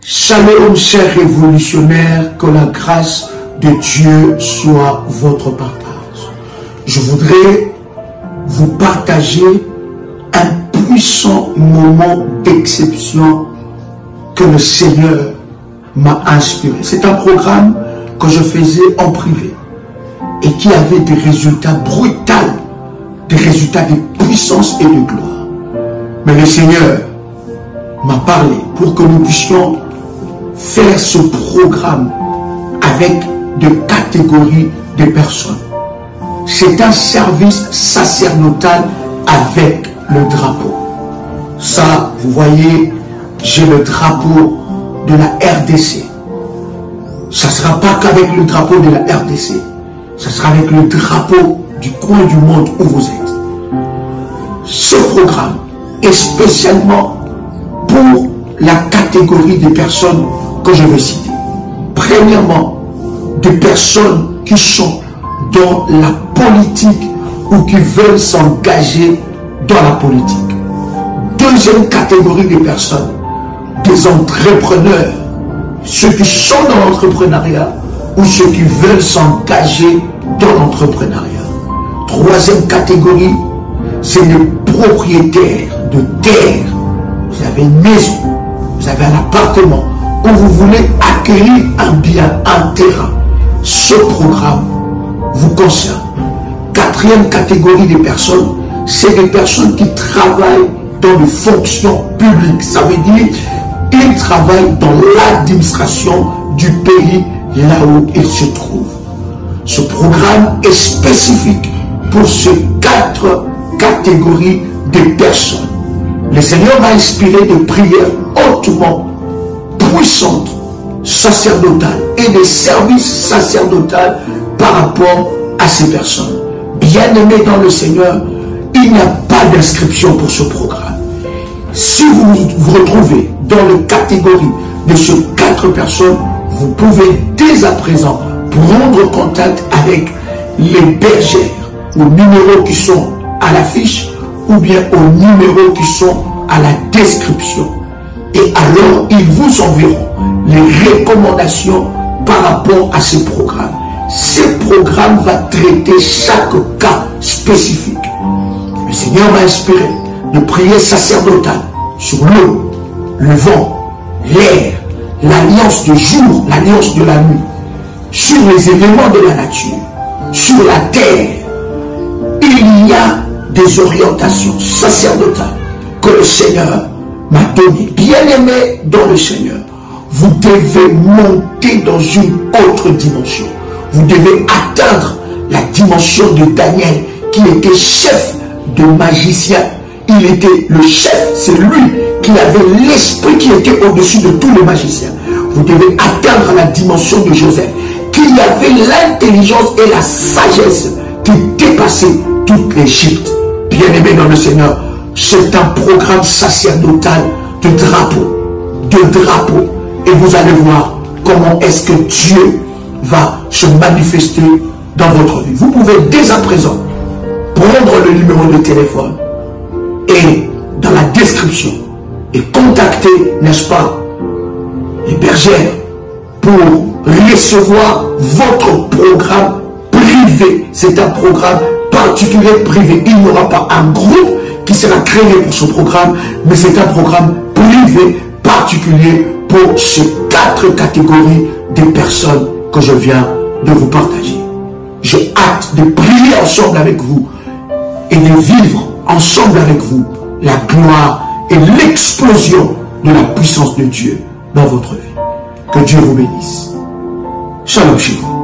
Shalom, chers révolutionnaires, que la grâce de Dieu soit votre partage. Je voudrais vous partager un puissant moment d'exception que le Seigneur m'a inspiré. C'est un programme que je faisais en privé et qui avait des résultats brutaux, des résultats de puissance et de gloire. Mais le Seigneur m'a parlé pour que nous puissions faire ce programme avec de catégories de personnes. C'est un service sacerdotal avec le drapeau. Ça, vous voyez, j'ai le drapeau de la RDC. Ça ne sera pas qu'avec le drapeau de la RDC. Ça sera avec le drapeau du coin du monde où vous êtes. Ce programme est spécialement pour la catégorie des personnes que je vais citer. Premièrement, des personnes qui sont dans la politique ou qui veulent s'engager dans la politique. Deuxième catégorie de personnes, des entrepreneurs, ceux qui sont dans l'entrepreneuriat ou ceux qui veulent s'engager dans l'entrepreneuriat. Troisième catégorie, c'est les propriétaires de terre. Vous avez une maison, vous avez un appartement, où vous voulez acquérir un bien, un terrain. Ce programme vous concerne. Quatrième catégorie de personnes, c'est des personnes qui travaillent dans des fonctions publiques. Ça veut dire qu'ils travaillent dans l'administration du pays là où ils se trouvent. Ce programme est spécifique pour ces 4 catégories de personnes. Le Seigneur m'a inspiré de prières hautement puissantes, sacerdotales et des services sacerdotaux par rapport à ces personnes. Bien-aimés dans le Seigneur, il n'y a pas d'inscription pour ce programme. Si vous vous retrouvez dans la catégorie de ces 4 personnes, vous pouvez dès à présent prendre contact avec les bergères aux numéros qui sont à l'affiche ou bien aux numéros qui sont à la description. Et alors, ils vous enverront les recommandations par rapport à ce programme. Ce programme va traiter chaque cas spécifique. Le Seigneur m'a inspiré de prier sacerdotal sur l'eau, le vent, l'air, l'alliance du jour, l'alliance de la nuit, sur les éléments de la nature, sur la terre. Il y a des orientations sacerdotales que le Seigneur m'a donné. Bien-aimé dans le Seigneur, vous devez monter dans une autre dimension. Vous devez atteindre la dimension de Daniel, qui était chef de magicien. Il était le chef, c'est lui qui avait l'esprit qui était au-dessus de tous les magiciens. Vous devez atteindre la dimension de Joseph, qui avait l'intelligence et la sagesse qui dépassait toute l'Égypte. Bien-aimé dans le Seigneur, c'est un programme sacerdotal de drapeau. Et vous allez voir comment est-ce que Dieu va se manifester dans votre vie. Vous pouvez dès à présent prendre le numéro de téléphone et dans la description et contacter, n'est-ce pas, les bergères pour recevoir votre programme privé. C'est un programme particulier privé. Il n'y aura pas un groupe qui sera créé pour ce programme, mais c'est un programme privé particulier pour ces 4 catégories de personnes que je viens de vous partager. J'ai hâte de prier ensemble avec vous et de vivre ensemble avec vous la gloire et l'explosion de la puissance de Dieu dans votre vie. Que Dieu vous bénisse. Shalom chez vous.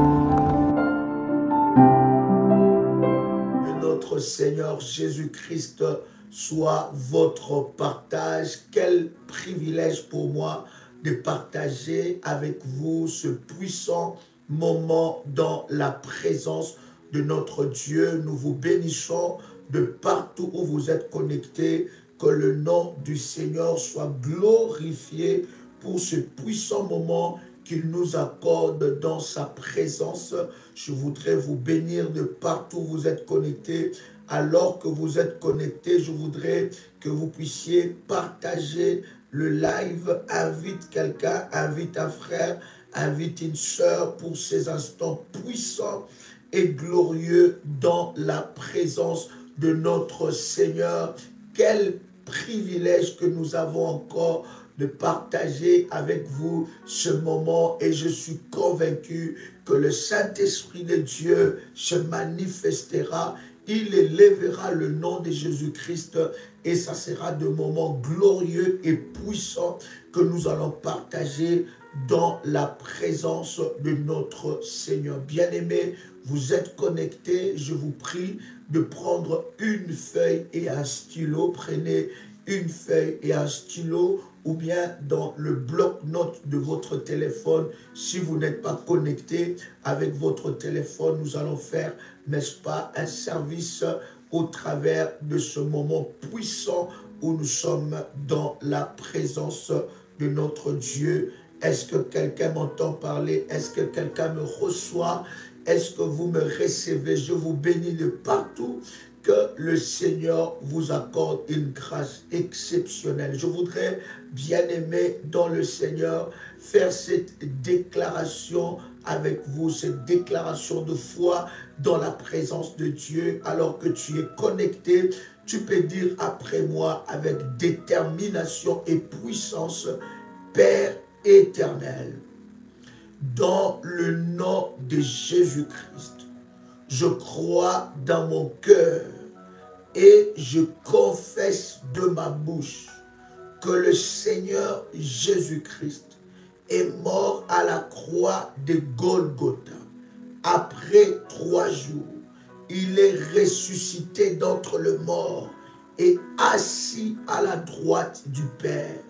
Notre Seigneur Jésus-Christ soit votre partage. Quel privilège pour moi de partager avec vous ce puissant moment dans la présence de notre Dieu. Nous vous bénissons de partout où vous êtes connectés. Que le nom du Seigneur soit glorifié pour ce puissant moment qu'il nous accorde dans sa présence. Je voudrais vous bénir de partout où vous êtes connectés Alors que vous êtes connectés, je voudrais que vous puissiez partager le live. Invite quelqu'un, invite un frère, invite une sœur pour ces instants puissants et glorieux dans la présence de notre Seigneur. Quel privilège que nous avons encore de partager avec vous ce moment, et je suis convaincu que le Saint-Esprit de Dieu se manifestera. Il élèvera le nom de Jésus-Christ et ça sera de moments glorieux et puissants que nous allons partager dans la présence de notre Seigneur. Bien-aimés, vous êtes connectés, je vous prie de prendre une feuille et un stylo. Prenez une feuille et un stylo, ou bien dans le bloc-notes de votre téléphone. Si vous n'êtes pas connecté avec votre téléphone, nous allons faire, n'est-ce pas, un service au travers de ce moment puissant où nous sommes dans la présence de notre Dieu. Est-ce que quelqu'un m'entend parler? Est-ce que quelqu'un me reçoit? Est-ce que vous me recevez? Je vous bénis de partout. Que le Seigneur vous accorde une grâce exceptionnelle. Je voudrais, bien aimé dans le Seigneur, faire cette déclaration avec vous, cette déclaration de foi dans la présence de Dieu. Alors que tu es connecté, tu peux dire après moi avec détermination et puissance: Père éternel, dans le nom de Jésus-Christ, je crois dans mon cœur et je confesse de ma bouche que le Seigneur Jésus-Christ est mort à la croix de Golgotha. Après 3 jours, il est ressuscité d'entre les morts et assis à la droite du Père.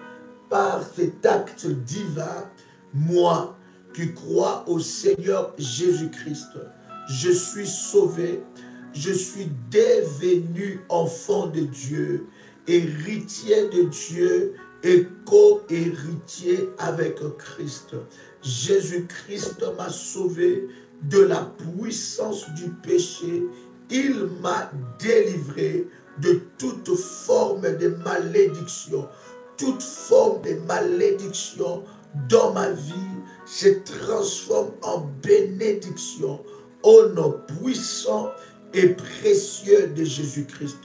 Par cet acte divin, moi qui crois au Seigneur Jésus-Christ, je suis sauvé, je suis devenu enfant de Dieu, héritier de Dieu et co-héritier avec Christ. Jésus-Christ m'a sauvé de la puissance du péché. Il m'a délivré de toute forme de malédiction. Toute forme de malédiction dans ma vie se transforme en bénédiction au nom puissant et précieux de Jésus-Christ.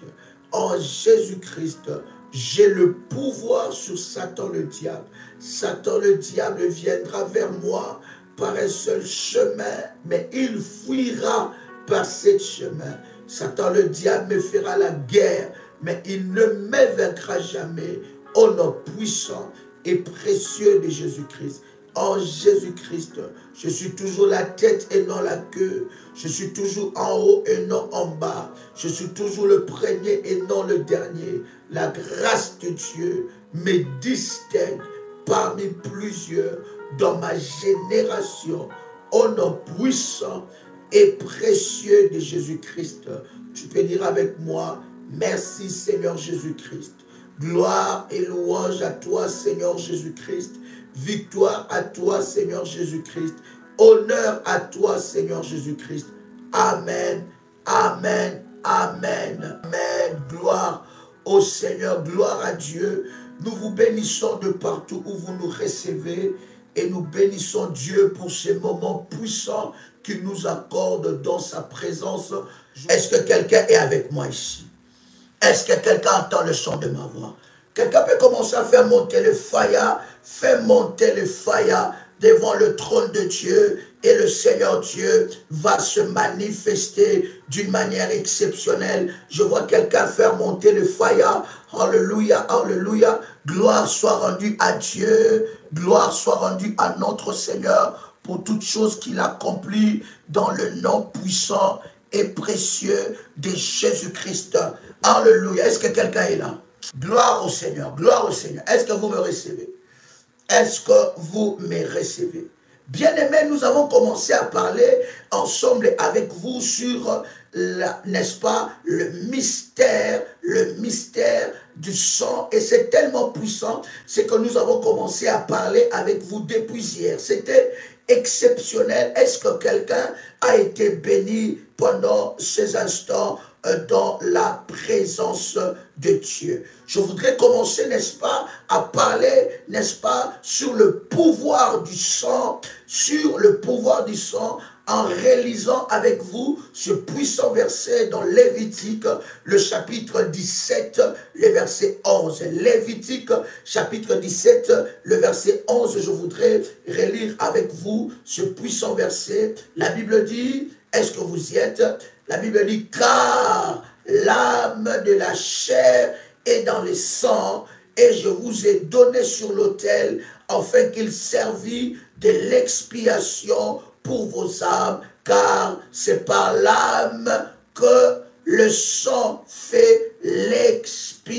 En Jésus-Christ, j'ai le pouvoir sur Satan le diable. Satan le diable viendra vers moi par un seul chemin, mais il fuira par ce chemin. Satan le diable me fera la guerre, mais il ne me vaincra jamais. Au nom puissant et précieux de Jésus-Christ. En Jésus-Christ, je suis toujours la tête et non la queue. Je suis toujours en haut et non en bas. Je suis toujours le premier et non le dernier. La grâce de Dieu me distingue parmi plusieurs dans ma génération. Au nom puissant et précieux de Jésus-Christ. Tu peux dire avec moi: merci Seigneur Jésus-Christ. Gloire et louange à toi, Seigneur Jésus-Christ. Victoire à toi, Seigneur Jésus-Christ. Honneur à toi, Seigneur Jésus-Christ. Amen, amen, amen, amen. Gloire au Seigneur, gloire à Dieu. Nous vous bénissons de partout où vous nous recevez et nous bénissons Dieu pour ces moments puissants qu'il nous accorde dans sa présence. Est-ce que quelqu'un est avec moi ici? Est-ce que quelqu'un entend le son de ma voix? Quelqu'un peut commencer à faire monter le fire, faire monter le fire devant le trône de Dieu, et le Seigneur Dieu va se manifester d'une manière exceptionnelle. Je vois quelqu'un faire monter le fire. Alléluia, alléluia. Gloire soit rendue à Dieu, gloire soit rendue à notre Seigneur pour toutes choses qu'il accomplit dans le nom puissant et précieux de Jésus-Christ. Alléluia. Est-ce que quelqu'un est là? Gloire au Seigneur, gloire au Seigneur. Est-ce que vous me recevez? Est-ce que vous me recevez? Bien-aimés, nous avons commencé à parler ensemble avec vous sur, n'est-ce pas, le mystère du sang. Et c'est tellement puissant, c'est que nous avons commencé à parler avec vous depuis hier. C'était exceptionnel. Est-ce que quelqu'un a été béni pendant ces instants dans la présence de Dieu. Je voudrais commencer, n'est-ce pas, à parler, n'est-ce pas, sur le pouvoir du sang, en réalisant avec vous ce puissant verset dans Lévitique, le chapitre 17, le verset 11. Lévitique, chapitre 17, le verset 11, je voudrais relire avec vous ce puissant verset. La Bible dit, est-ce que vous y êtes? La Bible dit, car l'âme de la chair est dans le sang, et je vous ai donné sur l'autel, afin qu'il servît de l'expiation pour vos âmes, car c'est par l'âme que le sang fait l'expiation.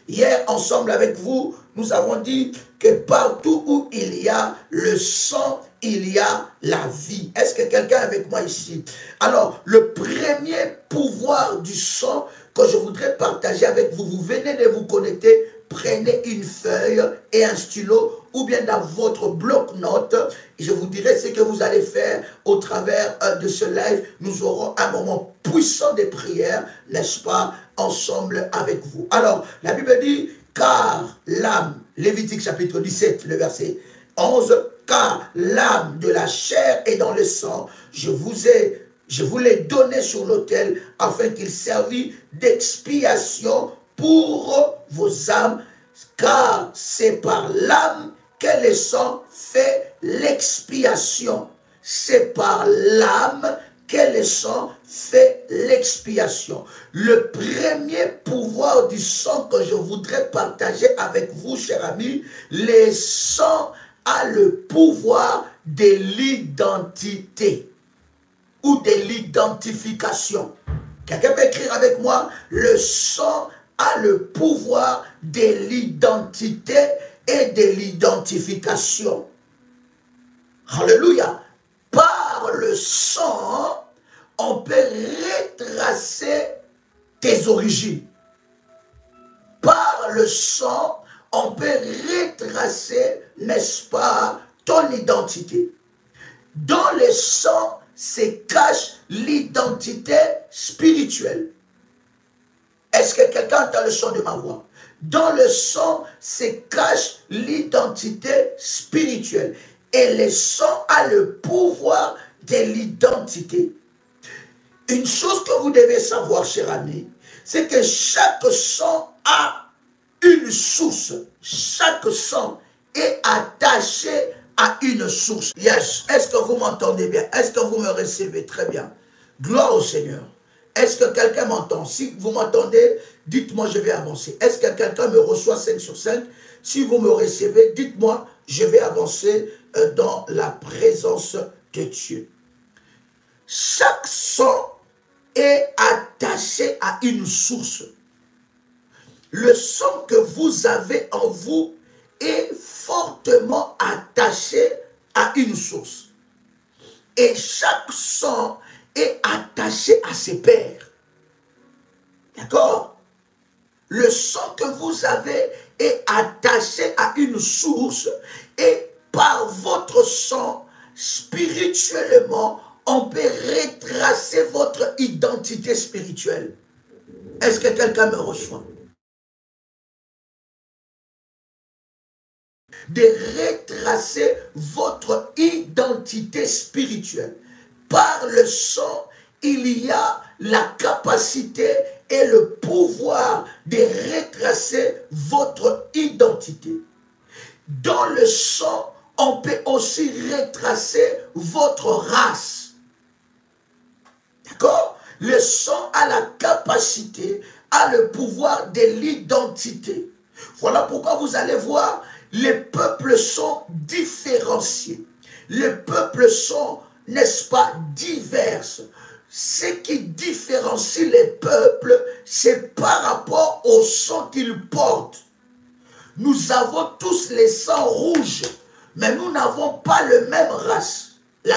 Hier, ensemble avec vous, nous avons dit que partout où il y a le sang, il y a la vie. Est-ce que quelqu'un est avec moi ici? Alors, le premier pouvoir du sang que je voudrais partager avec vous, vous venez de vous connecter, prenez une feuille et un stylo, ou bien dans votre bloc-notes, et je vous dirai ce que vous allez faire au travers de ce live. Nous aurons un moment puissant de prière, n'est-ce pas, ensemble avec vous. Alors, la Bible dit, car l'âme, Lévitique chapitre 17, le verset 11, car l'âme de la chair est dans le sang, je vous l'ai donné sur l'autel, afin qu'il servît d'expiation pour vos âmes, car c'est par l'âme que le sang fait l'expiation. C'est par l'âme que le sang fait l'expiation. Le premier pouvoir du sang que je voudrais partager avec vous, chers amis, le sang a le pouvoir de l'identité ou de l'identification. Quelqu'un peut écrire avec moi, le sang a le pouvoir de l'identité et de l'identification. Alléluia. Par le sang, on peut retracer tes origines. Par le sang, on peut retracer, n'est-ce pas, ton identité. Dans le sang se cache l'identité spirituelle. Est-ce que quelqu'un entend le son de ma voix? Dans le sang se cache l'identité spirituelle. Et le sang a le pouvoir de l'identité. Une chose que vous devez savoir, cher ami, c'est que chaque sang a une source. Chaque sang est attaché à une source. Yes. Est-ce que vous m'entendez bien? Est-ce que vous me recevez très bien? Gloire au Seigneur. Est-ce que quelqu'un m'entend? Si vous m'entendez, dites-moi, je vais avancer. Est-ce que quelqu'un me reçoit 5 sur 5? Si vous me recevez, dites-moi, je vais avancer dans la présence de Dieu. Chaque sang est attaché à une source. Le sang que vous avez en vous est fortement attaché à une source. Et chaque sang est attaché à ses pairs. D'accord? Le sang que vous avez est attaché à une source et par votre sang, spirituellement, on peut retracer votre identité spirituelle. Est-ce que quelqu'un me reçoit? De retracer votre identité spirituelle. Par le sang, il y a la capacité et le pouvoir de retracer votre identité. Dans le sang, on peut aussi retracer votre race. D'accord? Le sang a la capacité, a le pouvoir de l'identité. Voilà pourquoi vous allez voir, les peuples sont différenciés. Les peuples sont, n'est-ce pas, divers. Ce qui différencie les peuples, c'est par rapport au sang qu'ils portent. Nous avons tous les sangs rouges, mais nous n'avons pas la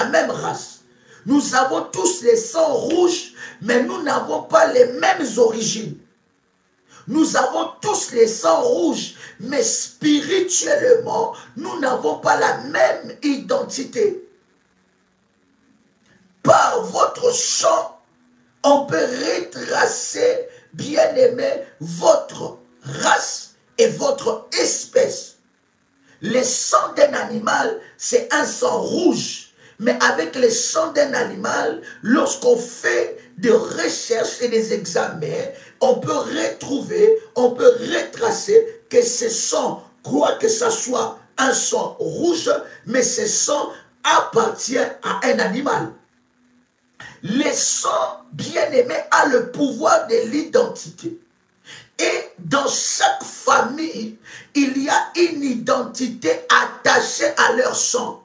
même race. Nous avons tous les sangs rouges, mais nous n'avons pas les mêmes origines. Nous avons tous les sangs rouges, mais spirituellement, nous n'avons pas la même identité. Par votre sang, on peut retracer, bien-aimé, votre race et votre espèce. Le sang d'un animal, c'est un sang rouge. Mais avec le sang d'un animal, lorsqu'on fait des recherches et des examens, on peut retrouver, on peut retracer que ce sang, quoi que ce soit un sang rouge, mais ce sang appartient à un animal. Le sang, bien-aimé, a le pouvoir de l'identité. Et dans chaque famille, il y a une identité attachée à leur sang.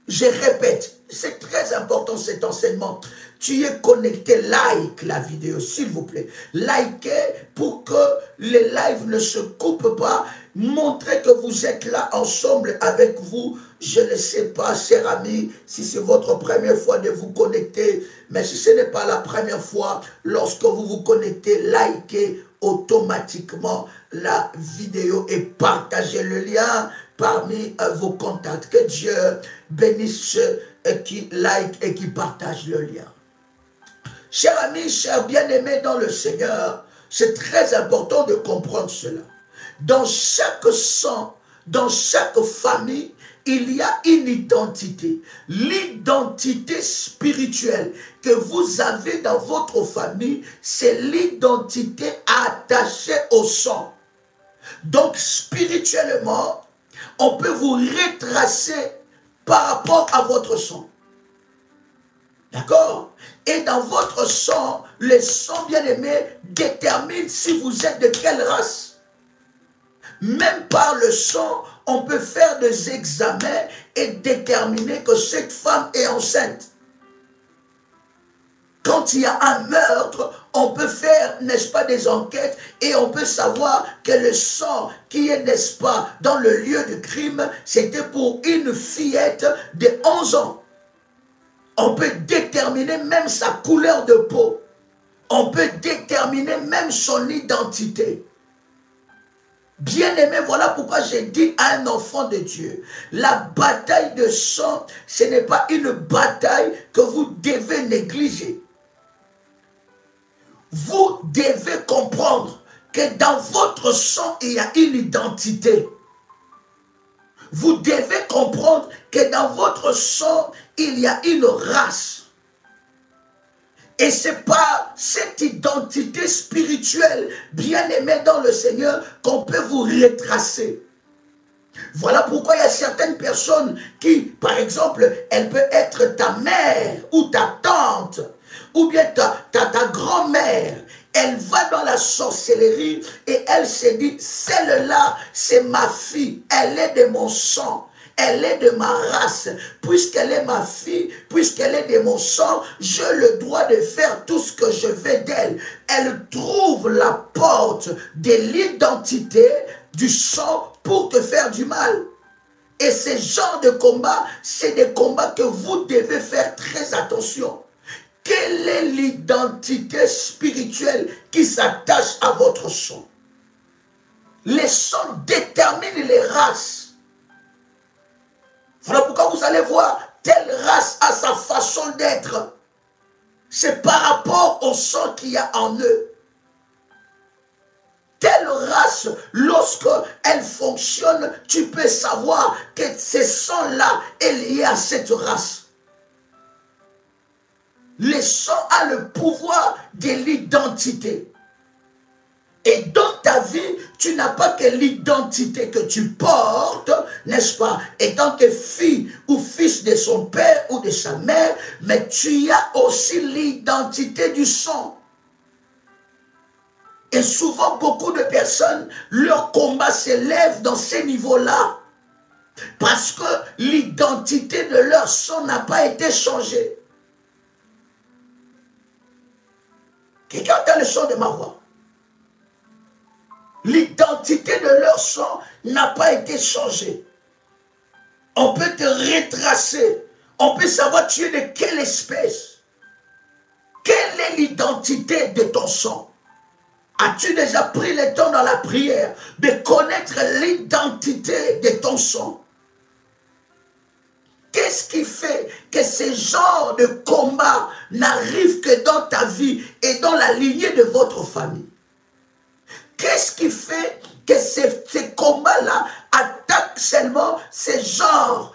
Je répète, c'est très important cet enseignement. Tu es connecté, like la vidéo, s'il vous plaît. Likez pour que les lives ne se coupent pas. Montrez que vous êtes là ensemble avec vous. Je ne sais pas, chers amis, si c'est votre première fois de vous connecter. Mais si ce n'est pas la première fois, lorsque vous vous connectez, likez automatiquement la vidéo et partagez le lien parmi vos contacts. Que Dieu bénisse ceux qui like et qui partagent le lien. Chers amis, chers bien-aimés dans le Seigneur, c'est très important de comprendre cela. Dans chaque sang, dans chaque famille, il y a une identité. L'identité spirituelle que vous avez dans votre famille, c'est l'identité attachée au sang. Donc, spirituellement, on peut vous retracer par rapport à votre sang. D'accord? Et dans votre sang, le sang bien-aimé détermine si vous êtes de quelle race. Même par le sang, on peut faire des examens et déterminer que cette femme est enceinte. Quand il y a un meurtre, on peut faire, n'est-ce pas, des enquêtes et on peut savoir que le sang qui est, n'est-ce pas, dans le lieu du crime, c'était pour une fillette de 11 ans. On peut déterminer même sa couleur de peau. On peut déterminer même son identité. Bien-aimé, voilà pourquoi j'ai dit à un enfant de Dieu, la bataille de sang, ce n'est pas une bataille que vous devez négliger. Vous devez comprendre que dans votre sang, il y a une identité. Vous devez comprendre que dans votre sang, il y a une race. Et c'est par cette identité spirituelle, bien aimée dans le Seigneur, qu'on peut vous retracer. Voilà pourquoi il y a certaines personnes qui, par exemple, elle peut être ta mère ou ta tante, ou bien ta grand-mère. Elle va dans la sorcellerie et elle se dit, celle-là, c'est ma fille, elle est de mon sang. Elle est de ma race, puisqu'elle est ma fille, puisqu'elle est de mon sang, j'ai le droit de faire tout ce que je veux d'elle. Elle trouve la porte de l'identité du sang pour te faire du mal. Et ce genre de combat, c'est des combats que vous devez faire très attention. Quelle est l'identité spirituelle qui s'attache à votre sang? Les sangs déterminent les races. Voilà pourquoi vous allez voir, telle race a sa façon d'être. C'est par rapport au sang qu'il y a en eux. Telle race, lorsqu'elle fonctionne, tu peux savoir que ce sang-là est lié à cette race. Le sang a le pouvoir de l'identité. Et dans ta vie, tu n'as pas que l'identité que tu portes, n'est-ce pas, étant que fille ou fils de son père ou de sa mère, mais tu as aussi l'identité du sang. Et souvent, beaucoup de personnes, leur combat s'élève dans ces niveaux-là. Parce que l'identité de leur sang n'a pas été changée. Quelqu'un entend le son de ma voix? L'identité de leur sang n'a pas été changée. On peut te retracer. On peut savoir tu es de quelle espèce. Quelle est l'identité de ton sang? As-tu déjà pris le temps dans la prière de connaître l'identité de ton sang? Qu'est-ce qui fait que ce genre de combat n'arrive que dans ta vie et dans la lignée de votre famille. Qu'est-ce qui fait que ces combats-là attaquent seulement ces genres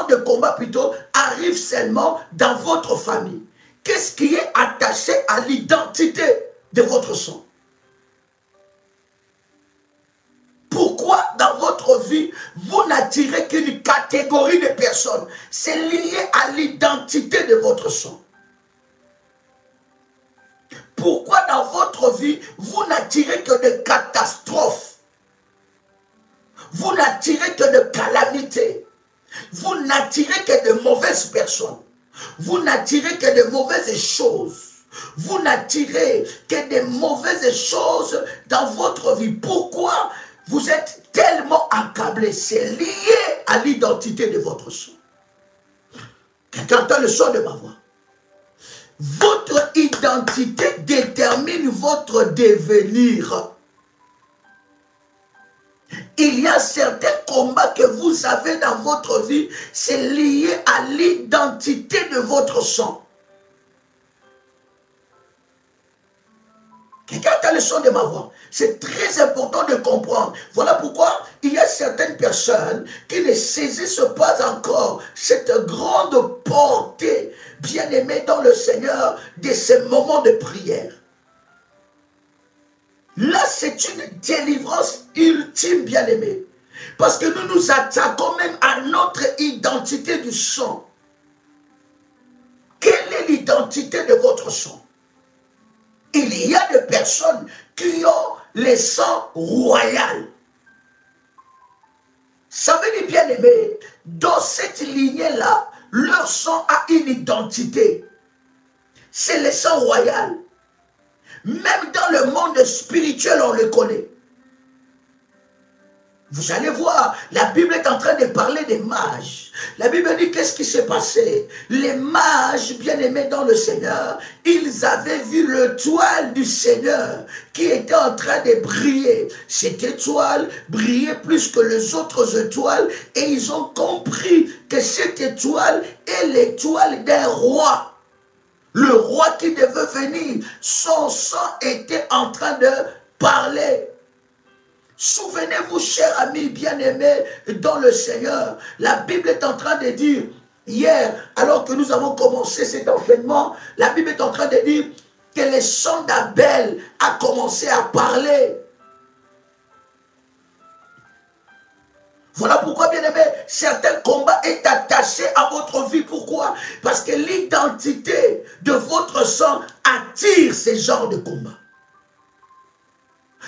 de combats plutôt arrivent seulement dans votre famille? Qu'est-ce qui est attaché à l'identité de votre sang? Pourquoi dans votre vie, vous n'attirez qu'une catégorie de personnes? C'est lié à l'identité de votre sang. Pourquoi dans votre vie, vous n'attirez que de catastrophes? Vous n'attirez que de calamités. Vous n'attirez que de mauvaises personnes. Vous n'attirez que de mauvaises choses. Vous n'attirez que de mauvaises choses dans votre vie. Pourquoi vous êtes tellement accablé? C'est lié à l'identité de votre sang. Quelqu'un entend le son de ma voix. Votre identité détermine votre devenir. Il y a certains combats que vous avez dans votre vie, c'est lié à l'identité de votre sang. Quelqu'un a le son de ma voix. C'est très important de comprendre. Voilà pourquoi il y a certaines personnes qui ne saisissent pas encore cette grande portée, bien-aimée dans le Seigneur, de ces moments de prière. Là, c'est une délivrance ultime, bien-aimé. Parce que nous nous attaquons même à notre identité du sang. Quelle est l'identité de votre sang? Il y a des personnes qui ont le sang royal. Ça veut dire, bien-aimé, dans cette lignée-là, leur sang a une identité. C'est le sang royal. Même dans le monde spirituel, on le connaît. Vous allez voir, la Bible est en train de parler des mages. La Bible dit qu'est-ce qui s'est passé? Les mages, bien-aimés dans le Seigneur, ils avaient vu l'étoile du Seigneur qui était en train de briller. Cette étoile brillait plus que les autres étoiles et ils ont compris que cette étoile est l'étoile d'un roi. Le roi qui devait venir, son sang était en train de parler. Souvenez-vous, chers amis bien-aimés dans le Seigneur, la Bible est en train de dire, hier, alors que nous avons commencé cet enseignement, la Bible est en train de dire que le sang d'Abel a commencé à parler. Voilà pourquoi, bien-aimé, certains combats est attaché à votre vie. Pourquoi? Parce que l'identité de votre sang attire ces genres de combats.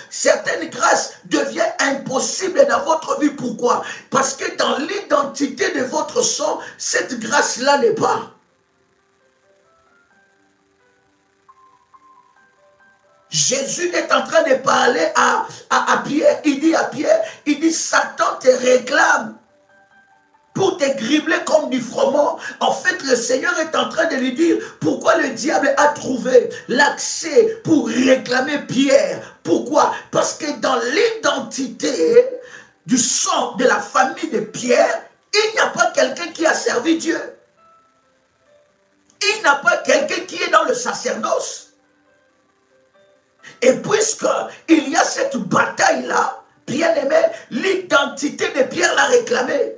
Certaines grâces deviennent impossibles dans votre vie. Pourquoi? Parce que dans l'identité de votre sang, cette grâce-là n'est pas. Jésus est en train de parler à Pierre. Il dit à Pierre, il dit, Satan te réclame pour te gribler comme du froment. En fait, le Seigneur est en train de lui dire pourquoi le diable a trouvé l'accès pour réclamer Pierre. Pourquoi? Parce que dans l'identité du sang de la famille de Pierre, il n'y a pas quelqu'un qui a servi Dieu. Il n'y a pas quelqu'un qui est dans le sacerdoce. Et puisqu'il y a cette bataille-là, bien aimé, l'identité de Pierre l'a réclamée.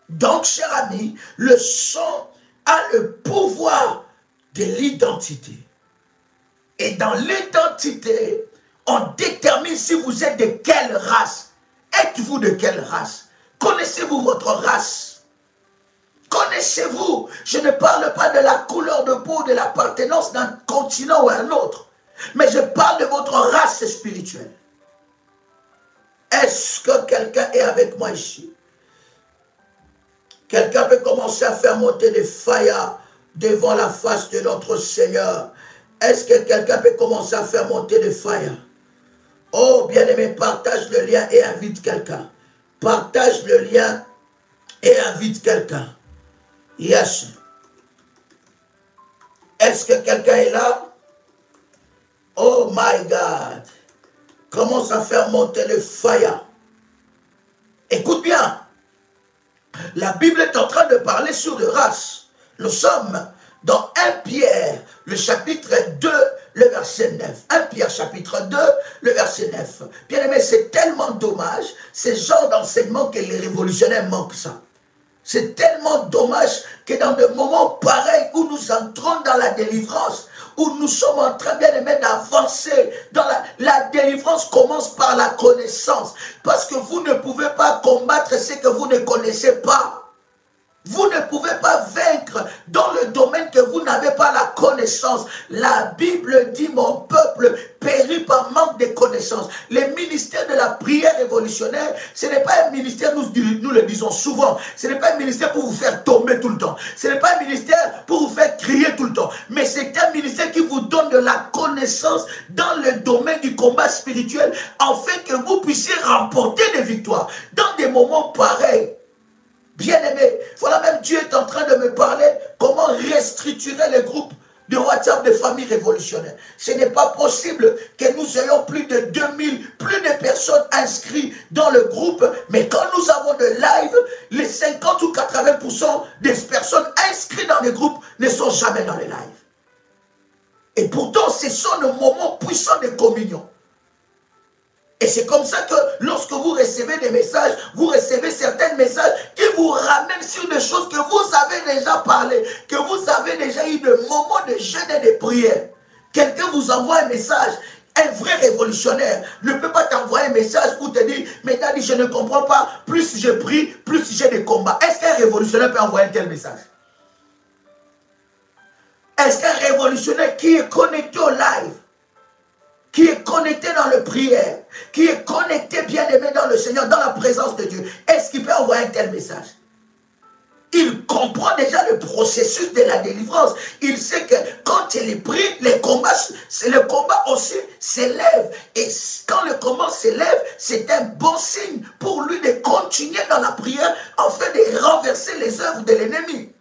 Donc, cher ami, le sang a le pouvoir de l'identité. Et dans l'identité, on détermine si vous êtes de quelle race. Êtes-vous de quelle race? Connaissez-vous votre race? Connaissez-vous? Je ne parle pas de la couleur de peau, de l'appartenance d'un continent ou à un autre. Mais je parle de votre race spirituelle. Est-ce que quelqu'un est avec moi ici? Quelqu'un peut commencer à faire monter des faillas devant la face de notre Seigneur. Est-ce que quelqu'un peut commencer à faire monter des faillas? Oh, bien-aimé, partage le lien et invite quelqu'un. Partage le lien et invite quelqu'un. Yes. Est-ce que quelqu'un est là? Oh my God. Commence à faire monter les faillas. Écoute bien. La Bible est en train de parler sur les races. Nous sommes dans 1 Pierre, le chapitre 2, le verset 9. 1 Pierre, chapitre 2, le verset 9. Bien aimé, c'est tellement dommage, ce genre d'enseignement que les révolutionnaires manquent ça. C'est tellement dommage que dans des moments pareils où nous entrons dans la délivrance, où nous sommes en train, bien aimé, d'avancer dans la délivrance commence par la connaissance. Parce que vous ne pouvez pas combattre ce que vous ne connaissez pas. Vous ne pouvez pas vaincre dans le domaine que vous n'avez pas la connaissance. La Bible dit, mon peuple périt par manque de connaissance. Le ministère de la prière révolutionnaire, ce n'est pas un ministère, nous le disons souvent, ce n'est pas un ministère pour vous faire tomber tout le temps. Ce n'est pas un ministère pour vous faire crier tout le temps. Mais c'est un ministère qui vous donne de la connaissance dans le domaine du combat spirituel, afin que vous puissiez remporter des victoires. Dans des moments pareils, bien-aimé, voilà, même Dieu est en train de me parler comment restructurer les groupes de WhatsApp de familles révolutionnaires. Ce n'est pas possible que nous ayons plus de 2000, plus de personnes inscrites dans le groupe, mais quand nous avons de live, les 50 ou 80% des personnes inscrites dans les groupes ne sont jamais dans les lives. Et pourtant, ce sont nos moments puissants de communion. Et c'est comme ça que lorsque vous recevez des messages, vous recevez certains messages qui vous ramènent sur des choses que vous avez déjà parlé, que vous avez déjà eu des moments de jeûne et de prière. Quelqu'un vous envoie un message, un vrai révolutionnaire ne peut pas t'envoyer un message pour te dire, mais Daddy, je ne comprends pas, plus je prie, plus j'ai des combats. Est-ce qu'un révolutionnaire peut envoyer un tel message? Est-ce qu'un révolutionnaire qui est connecté au live, qui est connecté dans la prière, qui est connecté bien aimé dans le Seigneur, dans la présence de Dieu, est-ce qu'il peut envoyer un tel message? Il comprend déjà le processus de la délivrance. Il sait que quand il est pris, le combat aussi s'élève. Et quand le combat s'élève, c'est un bon signe pour lui de continuer dans la prière afin de renverser les œuvres de l'ennemi.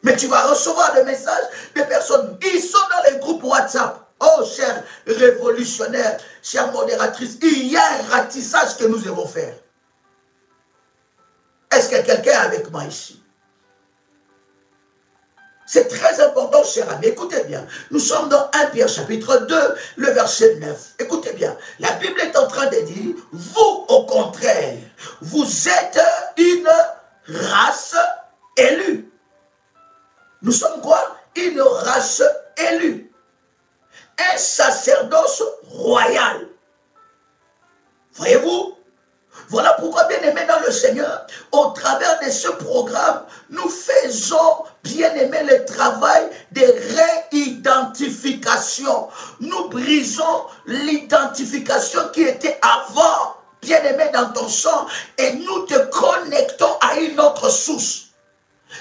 Mais tu vas recevoir des messages de personnes, ils sont dans les groupes WhatsApp. Oh, chers révolutionnaires, chères modératrices, il y a un ratissage que nous devons faire. Est-ce que quelqu'un est avec moi ici? C'est très important, chers amis. Écoutez bien. Nous sommes dans 1 Pierre chapitre 2, le verset 9. Écoutez bien. La Bible est en train de dire, vous, au contraire, vous êtes une race élue. Nous sommes quoi? Une race élue. Un sacerdoce royal. Voyez-vous? Voilà pourquoi, bien aimé dans le Seigneur, au travers de ce programme, nous faisons, bien aimé, le travail de réidentification. Nous brisons l'identification qui était avant, bien aimé, dans ton sang, et nous te connectons à une autre source.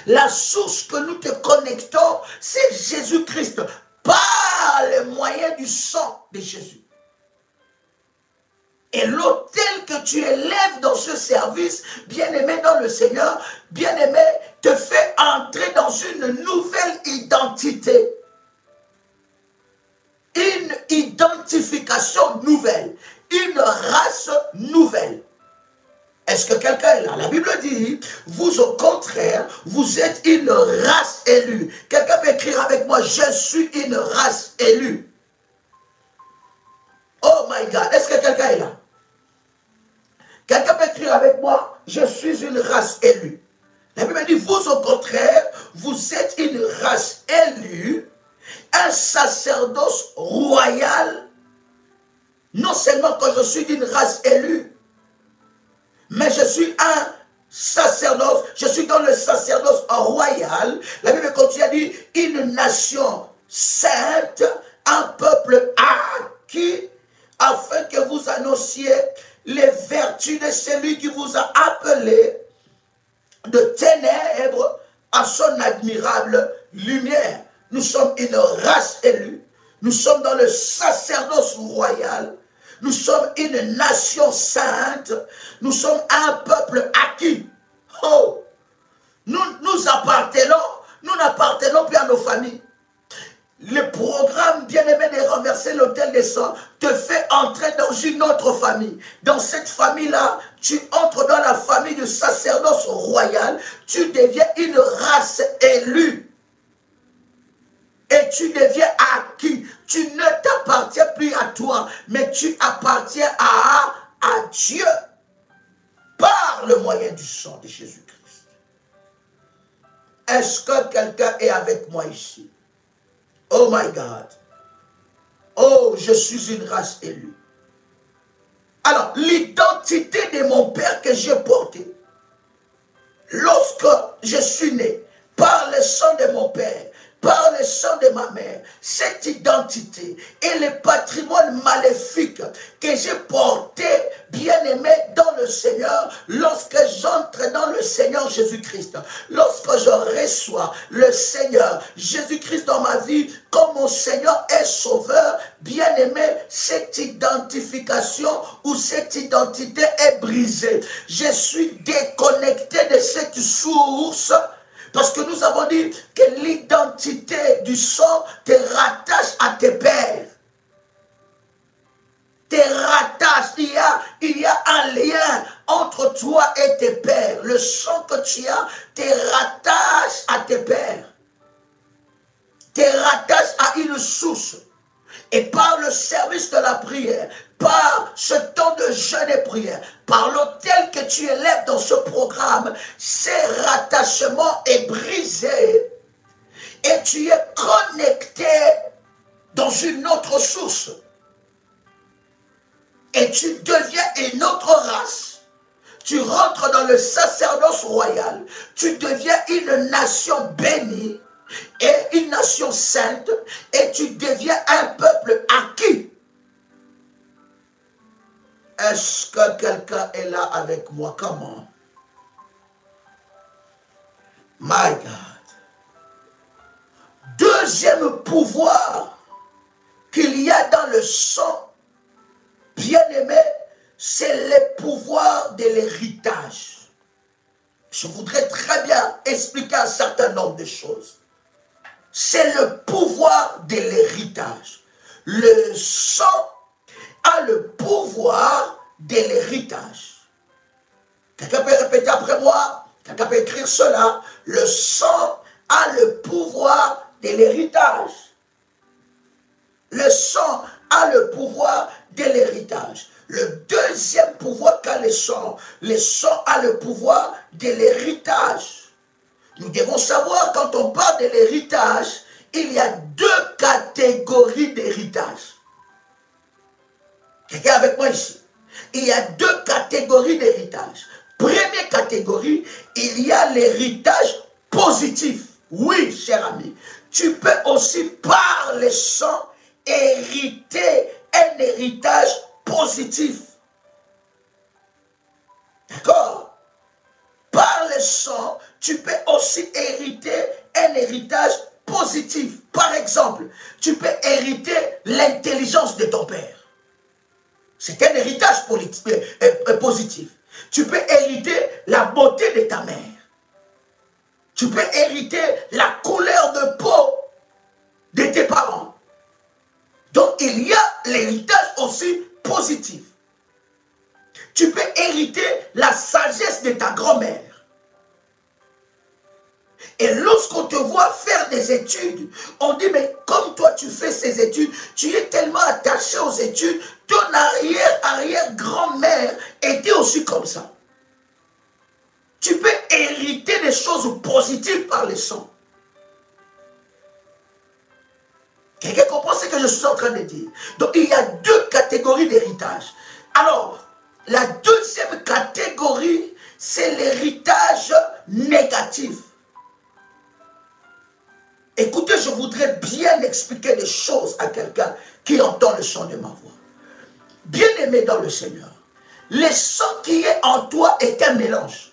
La source que nous te connectons, c'est Jésus-Christ, par le moyen du sang de Jésus. Et l'autel que tu élèves dans ce service, bien-aimé dans le Seigneur, bien-aimé, te fait entrer dans une nouvelle identité. Une identification nouvelle. Une race nouvelle. Est-ce que quelqu'un est là? La Bible dit, vous au contraire, vous êtes une race élue. Quelqu'un peut écrire avec moi, je suis une race élue. Oh my God, est-ce que quelqu'un est là? Quelqu'un peut écrire avec moi, je suis une race élue. La Bible dit, vous au contraire, vous êtes une race élue, un sacerdoce royal. Non seulement que je suis d'une race élue, mais je suis un sacerdoce, je suis dans le sacerdoce royal. La Bible continue à dire, une nation sainte, un peuple acquis, afin que vous annonciez les vertus de celui qui vous a appelé de ténèbres à son admirable lumière. Nous sommes une race élue, nous sommes dans le sacerdoce royal, nous sommes une nation sainte, nous sommes un peuple acquis. Oh, nous appartenons, nous n'appartenons plus à nos familles. Le programme bien-aimé de renverser l'autel des sang te fait entrer dans une autre famille. Dans cette famille-là, tu entres dans la famille du sacerdoce royal, tu deviens une race élue. et tu deviens acquis. Tu ne t'appartiens plus à toi, mais tu appartiens à Dieu par le moyen du sang de Jésus-Christ. Est-ce que quelqu'un est avec moi ici? Oh my God. Oh, je suis une race élue. Alors, l'identité de mon père que j'ai portée, lorsque je suis né, par le sang de mon père, par le sang de ma mère, cette identité et le patrimoine maléfique que j'ai porté, bien-aimé, dans le Seigneur, lorsque j'entre dans le Seigneur Jésus-Christ, lorsque je reçois le Seigneur Jésus-Christ dans ma vie, comme mon Seigneur est sauveur, bien-aimé, cette identification ou cette identité est brisée. Je suis déconnecté de cette source. Parce que nous avons dit que l'identité du sang te rattache à tes pères. Te rattache. Il y a un lien entre toi et tes pères. Le sang que tu as te rattache à tes pères. Te rattache à une source. Et par le service de la prière, par ce temps de jeûne et prière, par l'autel que tu élèves dans ce programme, ce rattachement est brisé et tu es connecté dans une autre source. Et tu deviens une autre race. Tu rentres dans le sacerdoce royal. Tu deviens une nation bénie et une nation sainte, et tu deviens un peuple acquis. Est-ce que quelqu'un est là avec moi? Comment? My God. Deuxième pouvoir qu'il y a dans le sang, bien-aimé, c'est le pouvoir de l'héritage. Je voudrais très bien expliquer un certain nombre de choses. C'est le pouvoir de l'héritage. Le sang a le pouvoir de l'héritage. Quelqu'un peut répéter après moi? Quelqu'un peut écrire cela? Le sang a le pouvoir de l'héritage. Le sang a le pouvoir de l'héritage. Le deuxième pouvoir qu'a le sang a le pouvoir de l'héritage. Nous devons savoir, quand on parle de l'héritage, il y a deux catégories d'héritage. Quelqu'un avec moi ici? Il y a deux catégories d'héritage. Première catégorie, il y a l'héritage positif. Oui, cher ami, tu peux aussi, par le sang, hériter un héritage positif. D'accord? Par le sang, tu peux aussi hériter un héritage positif. Par exemple, tu peux hériter l'intelligence de ton père. C'est un héritage positif. Tu peux hériter la beauté de ta mère. Tu peux hériter la couleur de peau de tes parents. Donc, il y a l'héritage aussi positif. Tu peux hériter la sagesse de ta grand-mère. Et lorsqu'on te voit faire des études, on dit, mais comme toi tu fais ces études, tu es tellement attaché aux études, ton arrière-grand-mère était aussi comme ça. Tu peux hériter des choses positives par le sang. Quelqu'un comprend ce que je suis en train de dire? Donc il y a deux catégories d'héritage. Alors, la deuxième catégorie, c'est l'héritage négatif. Écoutez, je voudrais bien expliquer les choses à quelqu'un qui entend le son de ma voix. Bien-aimé dans le Seigneur, le sang qui est en toi est un mélange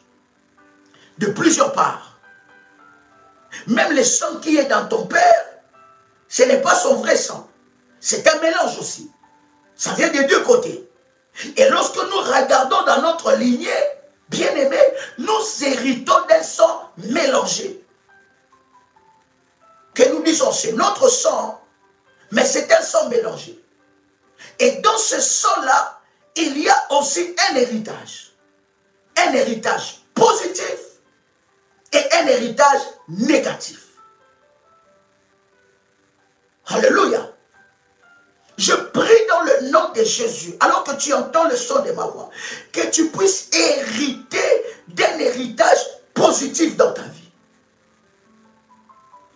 de plusieurs parts. Même le sang qui est dans ton père, ce n'est pas son vrai sang. C'est un mélange aussi. Ça vient des deux côtés. Et lorsque nous regardons dans notre lignée, bien-aimé, nous héritons d'un sang mélangé. Que nous disons, c'est notre sang, mais c'est un sang mélangé. Et dans ce sang-là, il y a aussi un héritage. Un héritage positif et un héritage négatif. Alléluia. Je prie dans le nom de Jésus, alors que tu entends le son de ma voix, que tu puisses hériter d'un héritage positif dans ta vie.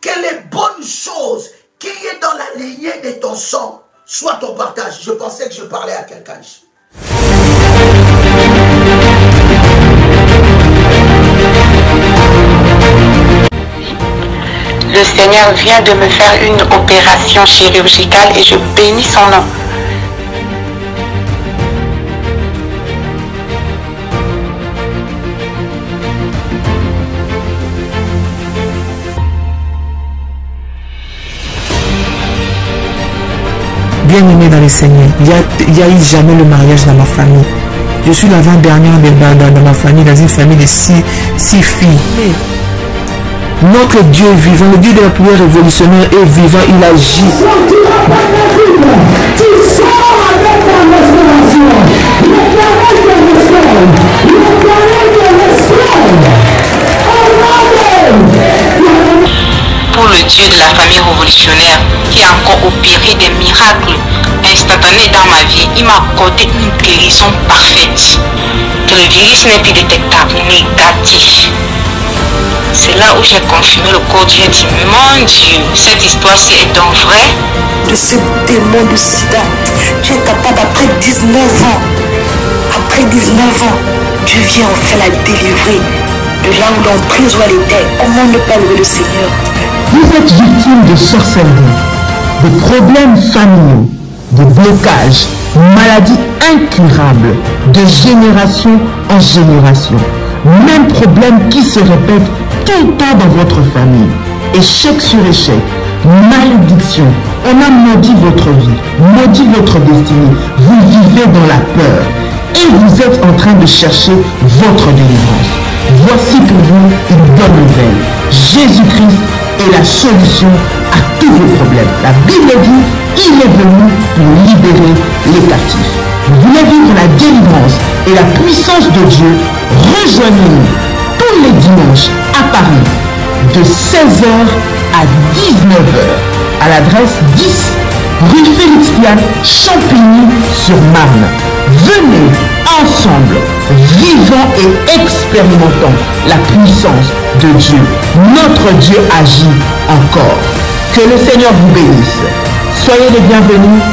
Que les bonnes choses qui est dans la lignée de ton sang soient ton partage. Je pensais que je parlais à quelqu'un ici. Le Seigneur vient de me faire une opération chirurgicale et je bénis son nom. Bien-aimé dans le Seigneur, il n'y a eu jamais le mariage dans ma famille. Je suis l'avant-dernière dans ma famille, dans une famille de six filles. Notre Dieu est vivant, le Dieu de la prière révolutionnaire est vivant, il agit. Pour le Dieu de la famille révolutionnaire qui a encore opéré des miracles instantanés dans ma vie, il m'a accordé une guérison parfaite. Que le virus n'est plus détectable, négatif. C'est là où j'ai confirmé le corps Dieu dit, mon Dieu, cette histoire-ci est donc vraie. De ce démon de sida, tu es capable après 19 ans. Après 19 ans, Dieu vient enfin la délivrer de là où l'emprise où elle était. Comment ne pas louer le Seigneur? Vous êtes victime de sorcellerie, de problèmes familiaux, de blocages, maladies incurables, de génération en génération. Même problème qui se répète tout le temps dans votre famille. Échec sur échec, malédiction. On a maudit votre vie, maudit votre destinée. Vous vivez dans la peur et vous êtes en train de chercher votre délivrance. Voici pour vous une bonne nouvelle. Jésus-Christ est la solution à tous vos problèmes. La Bible dit, il est venu pour libérer les captifs. Vous voulez vivre la délivrance et la puissance de Dieu? Rejoignez-nous tous les dimanches à Paris de 16h à 19h à l'adresse 10 rue Félix Piat, Champigny-sur-Marne. Venez ensemble, vivons et expérimentons la puissance de Dieu. Notre Dieu agit encore. Que le Seigneur vous bénisse. Soyez les bienvenus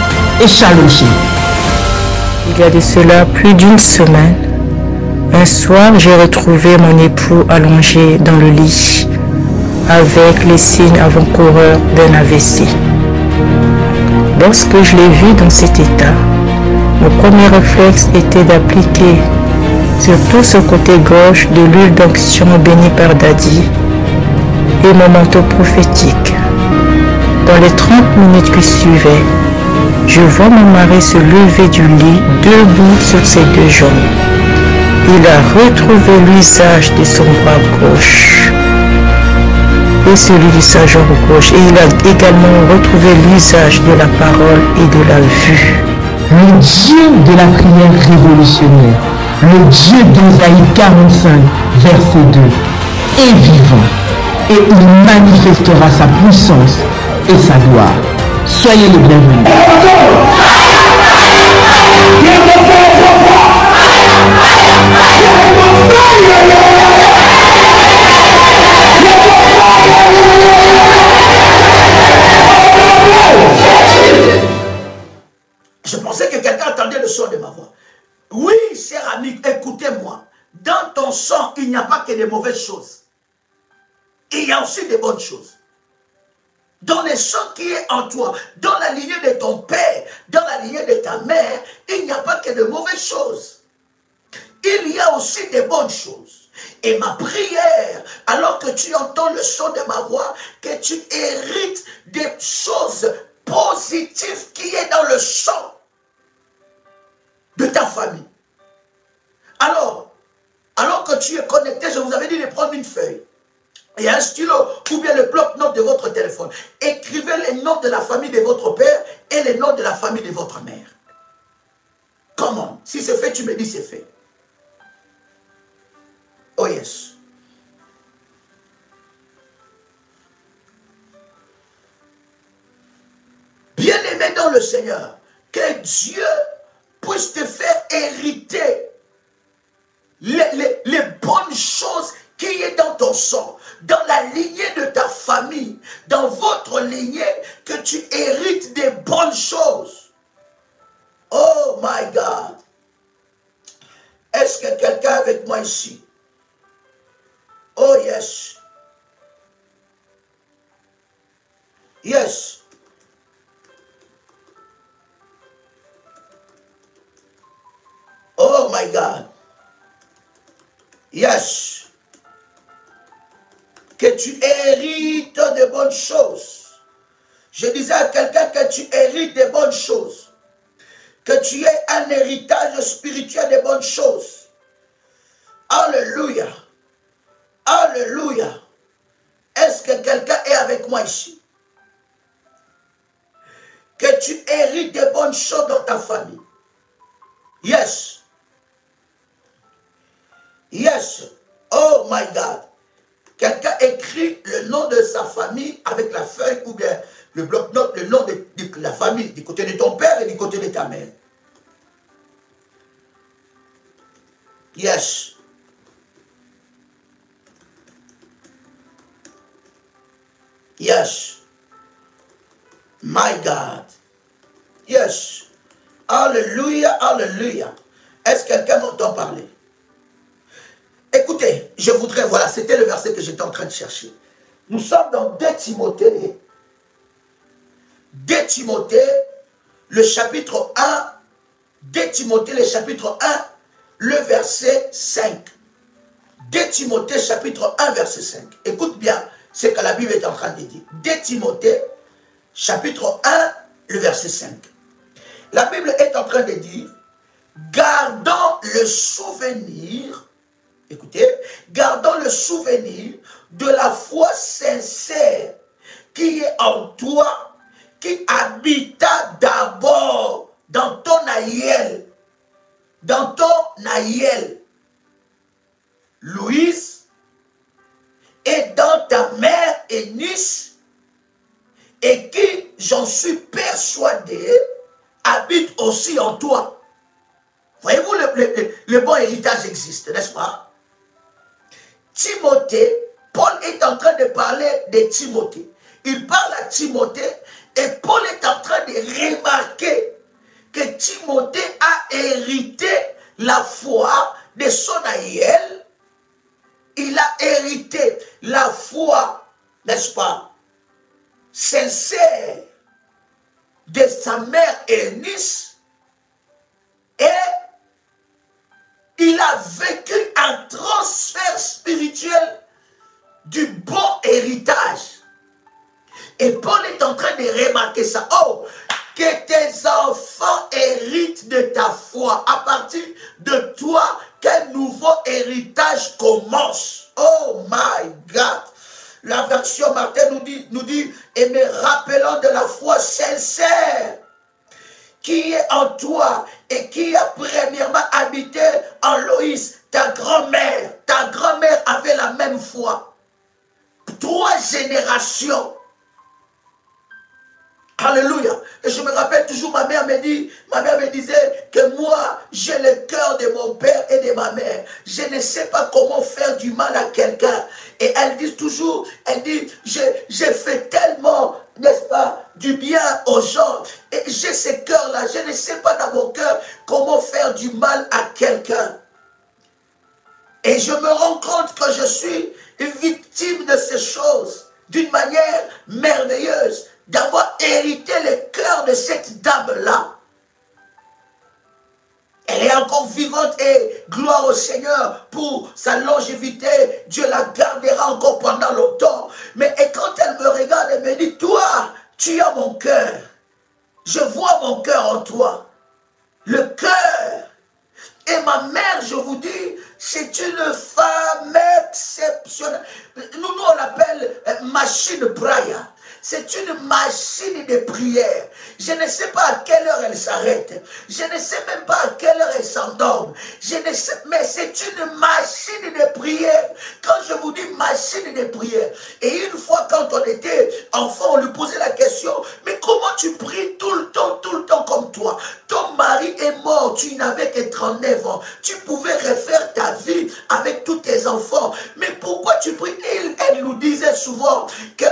et shalom. Il y a de cela plus d'une semaine, un soir, j'ai retrouvé mon époux allongé dans le lit avec les signes avant-coureurs d'un AVC. Lorsque je l'ai vu dans cet état, mon premier réflexe était d'appliquer sur tout ce côté gauche de l'huile d'onction bénie par Dadi et mon manteau prophétique. Dans les 30 minutes qui suivaient, je vois mon mari se lever du lit, debout sur ses deux jambes. Il a retrouvé l'usage de son bras gauche et celui de sa jambe gauche. Et il a également retrouvé l'usage de la parole et de la vue. Le Dieu de la prière révolutionnaire, le Dieu d'Ésaïe 45, verset 2, est vivant et il manifestera sa puissance et sa gloire. Soyez les bienvenus. Je pensais que quelqu'un entendait le son de ma voix. Oui, cher ami, écoutez-moi. Dans ton sang, il n'y a pas que des mauvaises choses. Il y a aussi des bonnes choses. Dans le sang qui est en toi, dans la lignée de ton père, dans la lignée de ta mère, il n'y a pas que de mauvaises choses. Il y a aussi des bonnes choses. Et ma prière, alors que tu entends le son de ma voix, que tu hérites des choses positives qui est dans le sang de ta famille. Alors que tu es connecté, je vous avais dit de prendre une feuille et un stylo ou bien le bloc-notes de votre téléphone. Écrivez les noms de la famille de votre père et les noms de la famille de votre mère. Comment? Si c'est fait, tu me dis c'est fait. Oh yes. Seigneur, que Dieu puisse te faire hériter les bonnes choses qui est dans ton sang, dans la lignée de ta famille, dans votre lignée, que tu hérites des bonnes choses. Oh my God. Est-ce que quelqu'un est avec moi ici? Oh yes. Yes. Oh my God. Yes. Que tu hérites de bonnes choses. Je disais à quelqu'un que tu hérites de bonnes choses. Que tu aies un héritage spirituel de bonnes choses. Alléluia. Alléluia. Est-ce que quelqu'un est avec moi ici? Que tu hérites de bonnes choses dans ta famille. Yes. Yes. Oh my God. Quelqu'un écrit le nom de sa famille avec la feuille ou bien le bloc-notes, le nom de la famille, du côté de ton père et du côté de ta mère. Yes. Yes. My God. Yes. Alléluia, alléluia. Est-ce que quelqu'un m'entend parler? Écoutez, je voudrais, voilà, c'était le verset que j'étais en train de chercher. Nous sommes dans 2 Timothée. 2 Timothée, le chapitre 1. 2 Timothée, le chapitre 1, le verset 5. 2 Timothée, chapitre 1, verset 5. Écoute bien ce que la Bible est en train de dire. 2 Timothée, chapitre 1, le verset 5. La Bible est en train de dire, gardant le souvenir, écoutez, gardant le souvenir de la foi sincère qui est en toi, qui habita d'abord dans ton aïeul, Louise, et dans ta mère Eunice, et qui, j'en suis persuadé, habite aussi en toi. Voyez-vous, le bon héritage existe, n'est-ce pas? Timothée, Paul est en train de parler de Timothée. Il parle à Timothée et Paul est en train de remarquer que Timothée a hérité la foi de son aïeul. Il a hérité la foi, n'est-ce pas, sincère de sa mère Eunice, et il a vécu un transfert spirituel du bon héritage. Et Paul est en train de remarquer ça. Oh, que tes enfants héritent de ta foi. À partir de toi, quel nouveau héritage commence. Oh my God. La version Martin nous dit, et me rappelant de la foi sincère qui est en toi et qui a premièrement habité en Loïs, ta grand-mère. Ta grand-mère avait la même foi. 3 générations. Alléluia. Et je me rappelle toujours, ma mère me disait que moi, j'ai le cœur de mon père et de ma mère. Je ne sais pas comment faire du mal à quelqu'un. Et elle dit toujours, elle dit, j'ai fait tellement, n'est-ce pas, du bien aux gens. Et j'ai ce cœur-là. Je ne sais pas dans mon cœur comment faire du mal à quelqu'un. Et je me rends compte que je suis victime de ces choses d'une manière merveilleuse, d'avoir hérité le cœur de cette dame-là. Elle est encore vivante et gloire au Seigneur pour sa longévité. Dieu la gardera encore pendant longtemps. Mais et quand elle me regarde, elle me dit, toi, tu as mon cœur. Je vois mon cœur en toi. Le cœur. Et ma mère, je vous dis, c'est une femme exceptionnelle. Nous on l'appelle machine braille. C'est une machine de prière. Je ne sais pas à quelle heure elle s'arrête. Je ne sais même pas à quelle heure elle s'endorme. Je ne sais, mais c'est une machine de prière. Quand je vous dis machine de prière, et une fois quand on était enfant, on lui posait la question, mais comment tu pries tout le temps comme toi? Ton mari est mort, tu n'avais que 39 ans. Tu pouvais refaire ta vie avec tous tes enfants. Mais pourquoi tu pries? Elle nous disait souvent que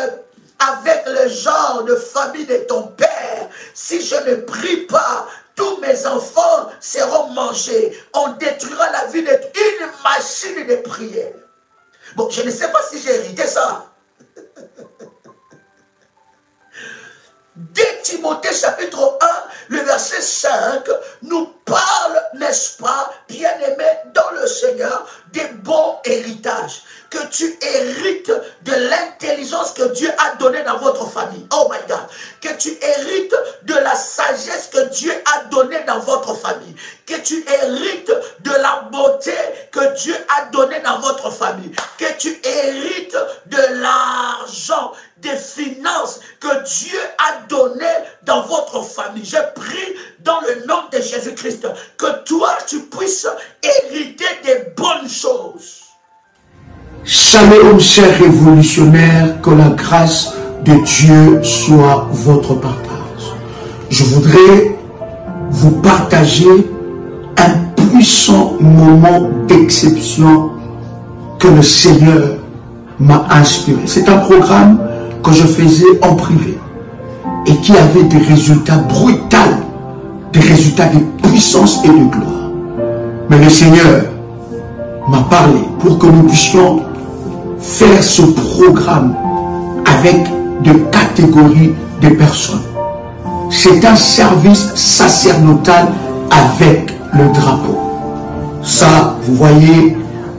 avec le genre de famille de ton père, si je ne prie pas, tous mes enfants seront mangés. On détruira la vie d'une machine de prière. Bon, je ne sais pas si j'ai hérité ça. 2 Timothée chapitre 1, le verset 5, nous parle, n'est-ce pas, bien-aimé dans le Seigneur, des bons héritages. Que tu hérites de l'intelligence que Dieu a donnée dans votre famille. Oh my God. Que tu hérites de la sagesse que Dieu a donnée dans votre famille. Que tu hérites de la beauté que Dieu a donnée dans votre famille. Que tu hérites de l'argent, des finances que Dieu a donné dans votre famille. Je prie dans le nom de Jésus-Christ que toi tu puisses hériter des bonnes choses. Shalom, chers révolutionnaires, que la grâce de Dieu soit votre partage. Je voudrais vous partager un puissant moment d'exception que le Seigneur m'a inspiré. C'est un programme que je faisais en privé et qui avait des résultats brutaux, des résultats de puissance et de gloire. Mais le Seigneur m'a parlé pour que nous puissions faire ce programme avec de catégories de personnes. C'est un service sacerdotal avec le drapeau. Ça, vous voyez,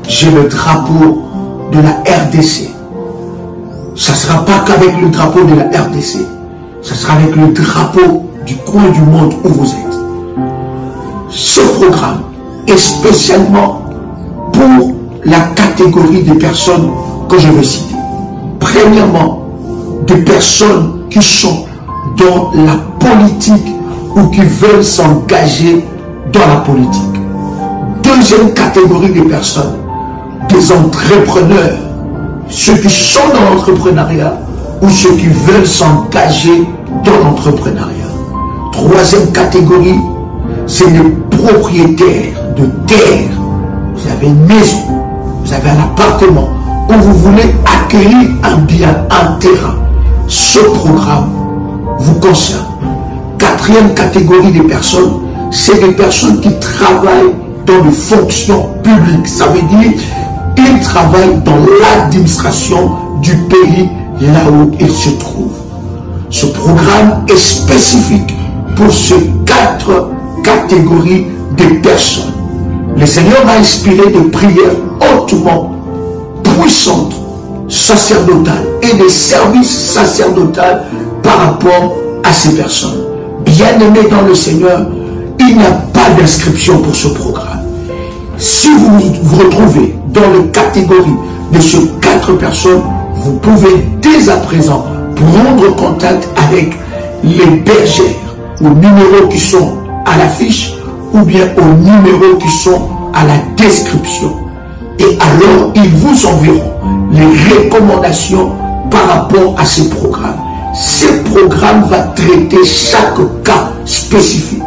j'ai le drapeau de la RDC. Ça ne sera pas qu'avec le drapeau de la RDC. Ça sera avec le drapeau du coin du monde où vous êtes. Ce programme est spécialement pour la catégorie des personnes que je vais citer. Premièrement, des personnes qui sont dans la politique ou qui veulent s'engager dans la politique. Deuxième catégorie des personnes, des entrepreneurs, ceux qui sont dans l'entrepreneuriat ou ceux qui veulent s'engager dans l'entrepreneuriat. Troisième catégorie, c'est les propriétaires de terre. Vous avez une maison, vous avez un appartement, où vous voulez acquérir un bien, un terrain. Ce programme vous concerne. Quatrième catégorie des personnes, c'est des personnes qui travaillent dans les fonctions publiques. Ça veut dire qu'ils travaillent dans l'administration du pays là où ils se trouvent. Ce programme est spécifique pour ces 4 catégories de personnes. Le Seigneur m'a inspiré de prières hautement puissantes, sacerdotales et des services sacerdotaux par rapport à ces personnes. Bien-aimés dans le Seigneur, il n'y a pas d'inscription pour ce programme. Si vous vous retrouvez dans la catégorie de ces 4 personnes, vous pouvez dès à présent prendre contact avec les bergères aux numéros qui sont à l'affiche ou bien aux numéros qui sont à la description. Et alors, ils vous enverront les recommandations par rapport à ces programmes. Ce programme va traiter chaque cas spécifique.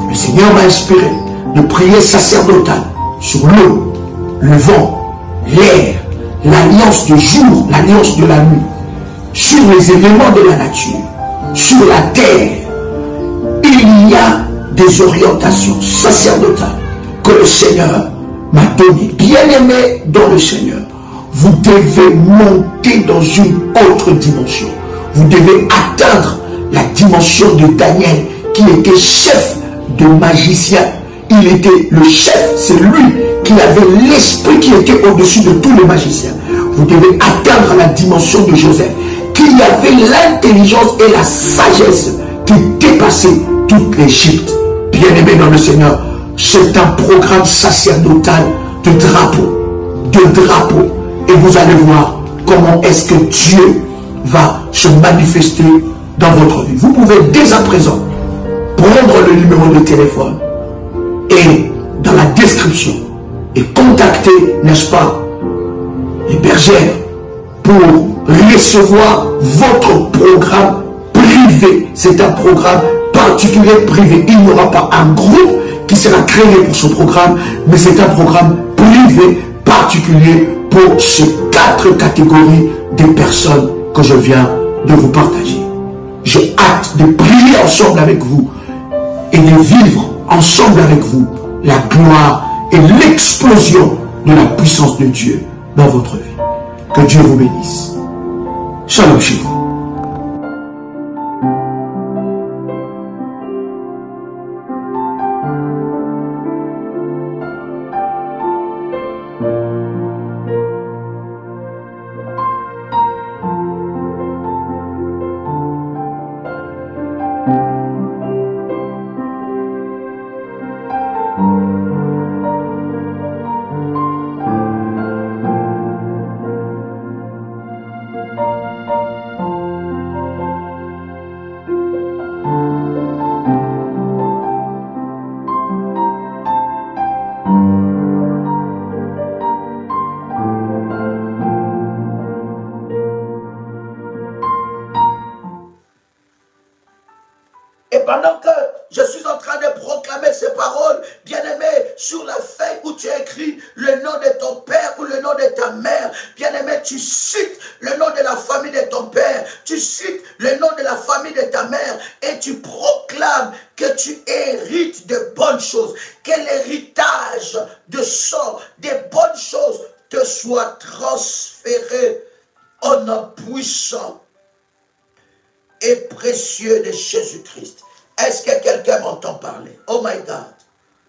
Le Seigneur m'a inspiré de prier sacerdotal sur l'eau, le vent, l'air, l'alliance du jour, l'alliance de la nuit, sur les éléments de la nature, sur la terre. Il y a des orientations sacerdotales que le Seigneur m'a données. Bien-aimés dans le Seigneur, vous devez monter dans une autre dimension. Vous devez atteindre la dimension de Daniel, qui était chef de magicien. Il était le chef, c'est lui qui avait l'esprit qui était au-dessus de tous les magiciens. Vous devez atteindre la dimension de Joseph, qui avait l'intelligence et la sagesse qui dépassait toute l'Égypte. Bien-aimés dans le Seigneur, c'est un programme sacerdotal de drapeau. Et vous allez voir comment est-ce que Dieu va se manifester dans votre vie. Vous pouvez dès à présent prendre le numéro de téléphone et dans la description et contacter, n'est-ce pas, les bergères pour recevoir votre programme privé. C'est un programme particulier privé. Il n'y aura pas un groupe qui sera créé pour ce programme, mais c'est un programme privé particulier pour ces 4 catégories de personnes que je viens de vous partager. J'ai hâte de prier ensemble avec vous et de vivre ensemble avec vous la gloire et l'explosion de la puissance de Dieu dans votre vie. Que Dieu vous bénisse. Shalom chez vous. Pendant que je suis en train de proclamer ces paroles, bien-aimé, sur la feuille où tu as écrit le nom de ton père ou le nom de ta mère, bien-aimé, tu cites le nom de la famille de ton père, tu cites le nom de la famille de ta mère et tu proclames que tu hérites de bonnes choses, que l'héritage de sang, des bonnes choses te soit transféré au nom puissant et précieux de Jésus-Christ. Est-ce que quelqu'un m'entend parler? Oh my God,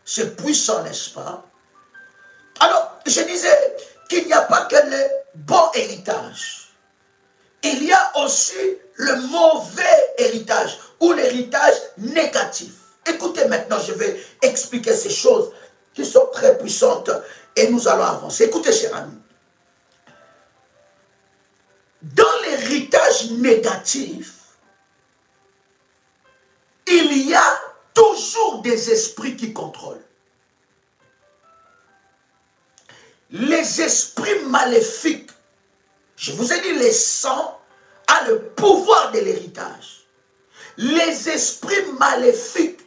c'est puissant, n'est-ce pas? Alors, je disais qu'il n'y a pas que le bon héritage. Il y a aussi le mauvais héritage ou l'héritage négatif. Écoutez maintenant, je vais expliquer ces choses qui sont très puissantes et nous allons avancer. Écoutez, chers amis. Dans l'héritage négatif, il y a toujours des esprits qui contrôlent. Les esprits maléfiques, je vous ai dit, les sangs a le pouvoir de l'héritage. Les esprits maléfiques,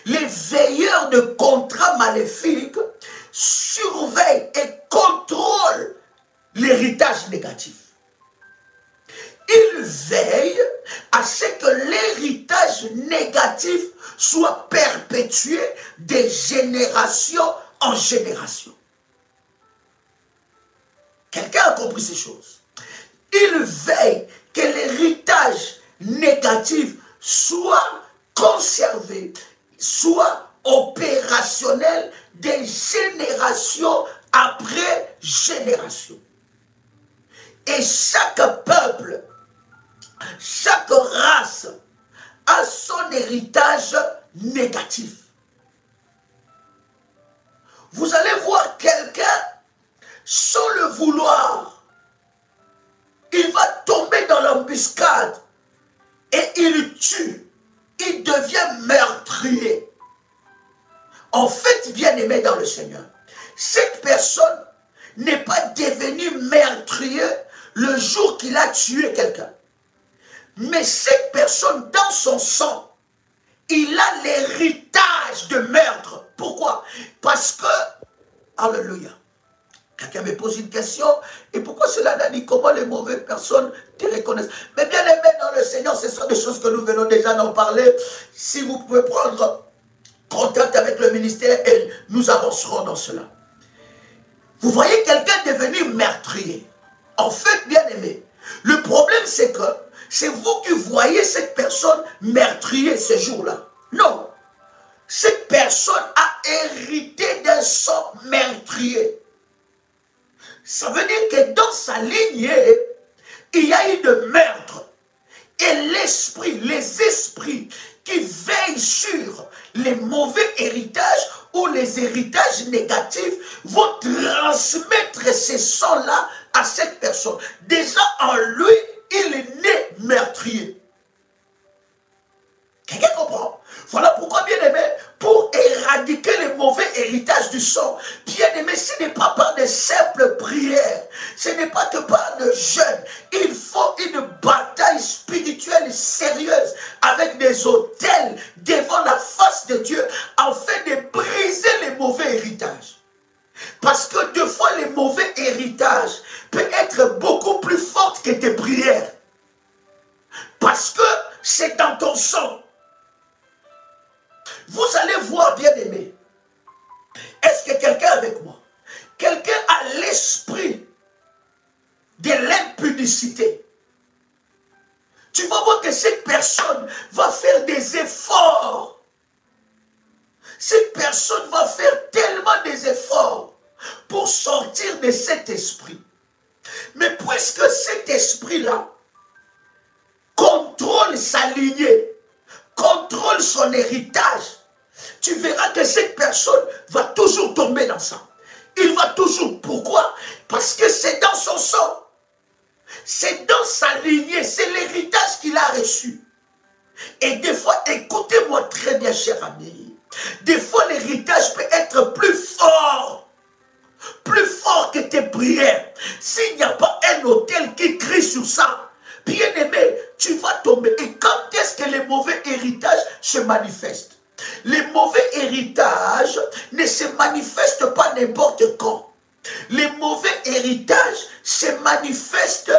les veilleurs de contrats maléfiques surveillent et contrôlent l'héritage négatif. Il veille à ce que l'héritage négatif soit perpétué de génération en génération. Quelqu'un a compris ces choses? Il veille que l'héritage négatif soit conservé, soit opérationnel de génération après génération. Et chaque peuple, chaque race a son héritage négatif. Vous allez voir quelqu'un, sans le vouloir, il va tomber dans l'embuscade et il tue, il devient meurtrier. En fait, bien-aimé dans le Seigneur, cette personne n'est pas devenue meurtrier le jour qu'il a tué quelqu'un. Mais cette personne, dans son sang, il a l'héritage de meurtre. Pourquoi? Parce que, alléluia, quelqu'un me pose une question, et pourquoi cela n'a dit comment les mauvaises personnes te reconnaissent? Mais bien aimé dans le Seigneur, ce sont des choses que nous venons déjà d'en parler. Si vous pouvez prendre contact avec le ministère, et nous avancerons dans cela. Vous voyez quelqu'un devenu meurtrier. En fait, bien aimé, le problème c'est que c'est vous qui voyez cette personne meurtrier ce jour-là. Non. Cette personne a hérité d'un sang meurtrier. Ça veut dire que dans sa lignée, il y a eu de meurtre. Et l'esprit, les esprits qui veillent sur les mauvais héritages ou les héritages négatifs vont transmettre ces sangs-là à cette personne. Déjà en lui, il est né meurtrier. Quelqu'un comprend? Voilà pourquoi, bien aimé, pour éradiquer le mauvais héritage du sang, bien aimé, ce n'est pas par de simples prières, ce n'est pas que par de jeûne. Il faut une bataille spirituelle sérieuse avec des autels devant la face de Dieu afin de briser les mauvais héritages. Parce que deux fois, les mauvais héritages peuvent être beaucoup plus forts que tes prières. Parce que c'est dans ton sang. Vous allez voir, bien aimé, est-ce que quelqu'un avec moi, quelqu'un a l'esprit de l'impudicité, tu vas voir que cette personne va faire des efforts. Cette personne va faire tellement des efforts pour sortir de cet esprit. Mais puisque cet esprit-là contrôle sa lignée, contrôle son héritage, tu verras que cette personne va toujours tomber dans ça. Il va toujours. Pourquoi? Parce que c'est dans son sang. C'est dans sa lignée. C'est l'héritage qu'il a reçu. Et des fois, écoutez-moi très bien, cher ami. Des fois, l'héritage peut être plus fort que tes prières. S'il n'y a pas un autel qui crie sur ça, bien aimé, tu vas tomber. Et quand est-ce que les mauvais héritages se manifestent? Les mauvais héritages ne se manifestent pas n'importe quand. Les mauvais héritages se manifestent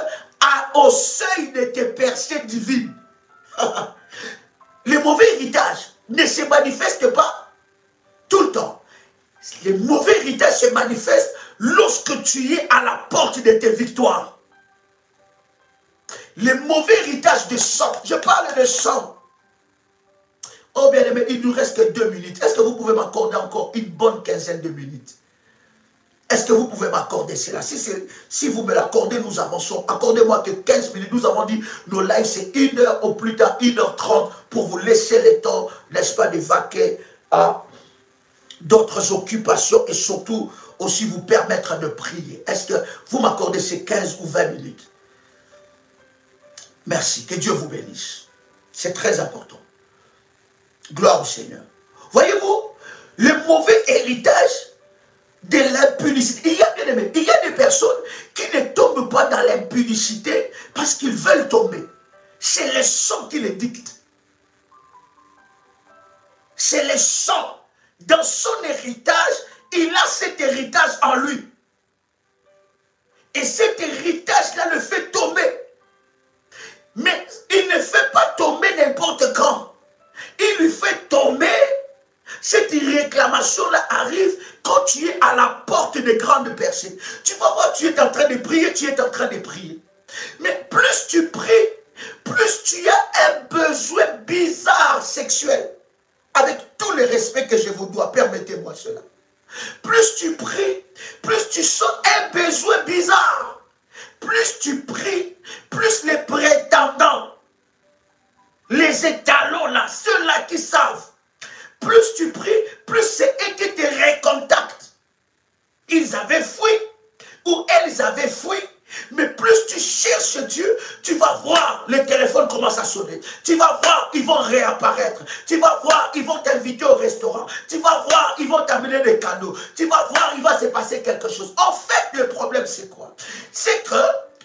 au seuil de tes percées divines. Les mauvais héritages ne se manifestent pas tout le temps. Les mauvais héritages se manifestent lorsque tu es à la porte de tes victoires. Les mauvais héritages de sang, je parle de sang. Oh bien aimé, il nous reste que 2 minutes. Est-ce que vous pouvez m'accorder encore une bonne quinzaine de minutes? Est-ce que vous pouvez m'accorder cela? Si vous me l'accordez, nous avançons. Accordez-moi que 15 minutes. Nous avons dit, nos lives, c'est 1 heure au plus tard, 1h30, pour vous laisser le temps, n'est-ce pas, de vaquer à d'autres occupations et surtout aussi vous permettre de prier. Est-ce que vous m'accordez ces 15 ou 20 minutes? Merci. Que Dieu vous bénisse. C'est très important. Gloire au Seigneur. Voyez-vous, le mauvais héritage de l'impunicité. Il y a, bien aimé, il y a des personnes qui ne tombent pas dans l'impunicité parce qu'ils veulent tomber. C'est le sang qui les dicte. C'est le sang. Dans son héritage, il a cet héritage en lui. Et cet héritage-là le fait tomber. Mais il ne fait pas tomber n'importe quand. Il lui fait tomber. Cette réclamation-là arrive quand tu es à la porte des grandes personnes. Tu vas voir, tu es en train de prier, tu es en train de prier. Mais plus tu pries, plus tu as un besoin bizarre sexuel. Avec tout le respect que je vous dois, permettez-moi cela. Plus tu pries, plus tu sens un besoin bizarre. Plus tu pries, plus les prétendants, les étalons là, ceux-là qui savent, plus tu pries, plus c'est eux qui te recontactent. Ils avaient fui, ou elles avaient fui, mais plus tu cherches Dieu, tu vas voir, le téléphone commence à sonner. Tu vas voir, ils vont réapparaître. Tu vas voir, ils vont t'inviter au restaurant. Tu vas voir, ils vont t'amener des cadeaux. Tu vas voir, il va se passer quelque chose. En fait, le problème, c'est quoi? C'est que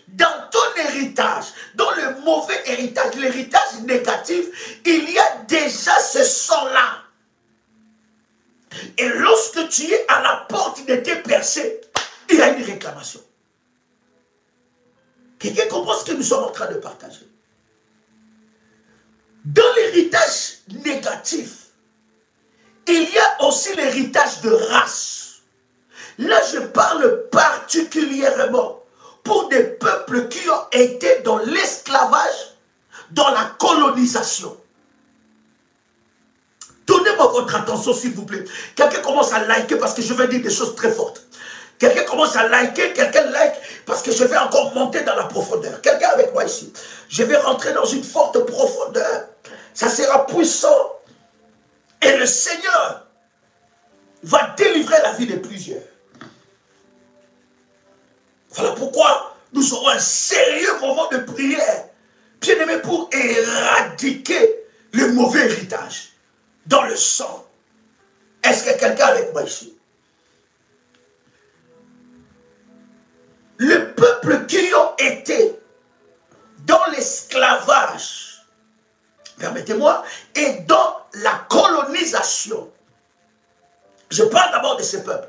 dans ton héritage, dans le mauvais héritage, l'héritage négatif, il y a déjà ce sang-là. Et lorsque tu es à la porte de tes percées, il y a une réclamation. Quelqu'un comprend ce que nous sommes en train de partager? Dans l'héritage négatif, il y a aussi l'héritage de race. Là, je parle particulièrement pour des peuples qui ont été dans l'esclavage, dans la colonisation. Donnez-moi votre attention, s'il vous plaît. Quelqu'un commence à liker parce que je vais dire des choses très fortes. Quelqu'un commence à liker, quelqu'un like parce que je vais encore monter dans la profondeur. Quelqu'un avec moi ici. Je vais rentrer dans une forte profondeur. Ça sera puissant. Et le Seigneur va délivrer la vie de plusieurs. Voilà pourquoi nous aurons un sérieux moment de prière, bien aimé, pour éradiquer le mauvais héritage dans le sang. Est-ce que quelqu'un avec moi ici? Le peuple qui ont été dans l'esclavage, permettez-moi, et dans la colonisation, je parle d'abord de ces peuples,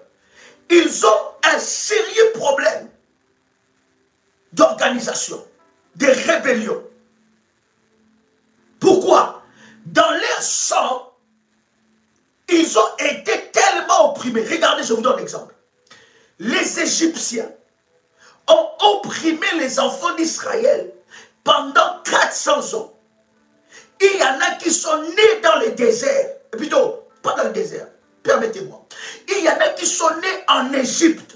ils ont un sérieux problème d'organisation, de rébellion. Pourquoi? Dans leur sang, ils ont été tellement opprimés. Regardez, je vous donne un exemple. Les Égyptiens ont opprimé les enfants d'Israël pendant 400 ans. Il y en a qui sont nés dans le désert. Plutôt, pas dans le désert, permettez-moi. Il y en a qui sont nés en Égypte.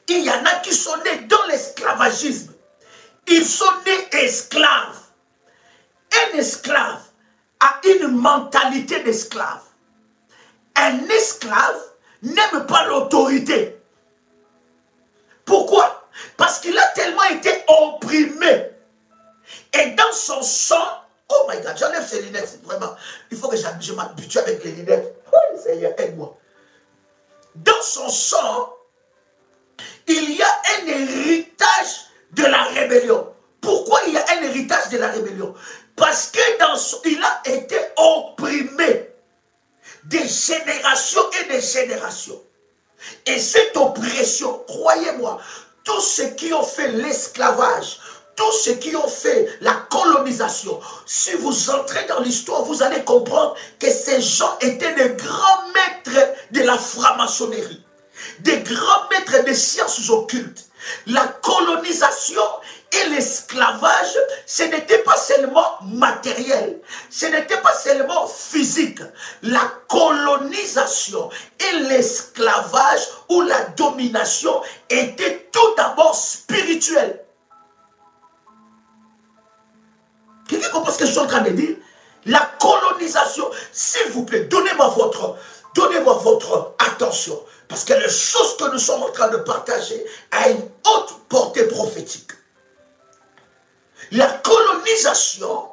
Il y en a qui sont nés dans l'esclavagisme. Ils sont nés esclaves. Un esclave a une mentalité d'esclave. Un esclave n'aime pas l'autorité. Pourquoi? Parce qu'il a tellement été opprimé. Et dans son sang, oh my God, j'enlève ces lunettes, vraiment. Il faut que je m'habitue avec les lunettes. Oh, Seigneur, aide-moi. Dans son sang, il y a un héritage de la rébellion. Pourquoi il y a un héritage de la rébellion? Parce que il a été opprimé des générations et des générations. Et cette oppression, croyez-moi, tous ceux qui ont fait l'esclavage, tous ceux qui ont fait la colonisation, si vous entrez dans l'histoire, vous allez comprendre que ces gens étaient des grands maîtres de la franc-maçonnerie, des grands maîtres des sciences occultes. La colonisation et l'esclavage, ce n'était pas seulement matériel, ce n'était pas seulement physique. La colonisation et l'esclavage ou la domination étaient tout d'abord spirituels. Quelqu'un comprend ce que je suis en train de dire? La colonisation, s'il vous plaît, donnez-moi votre attention. Parce que les choses que nous sommes en train de partager a une haute portée prophétique. La colonisation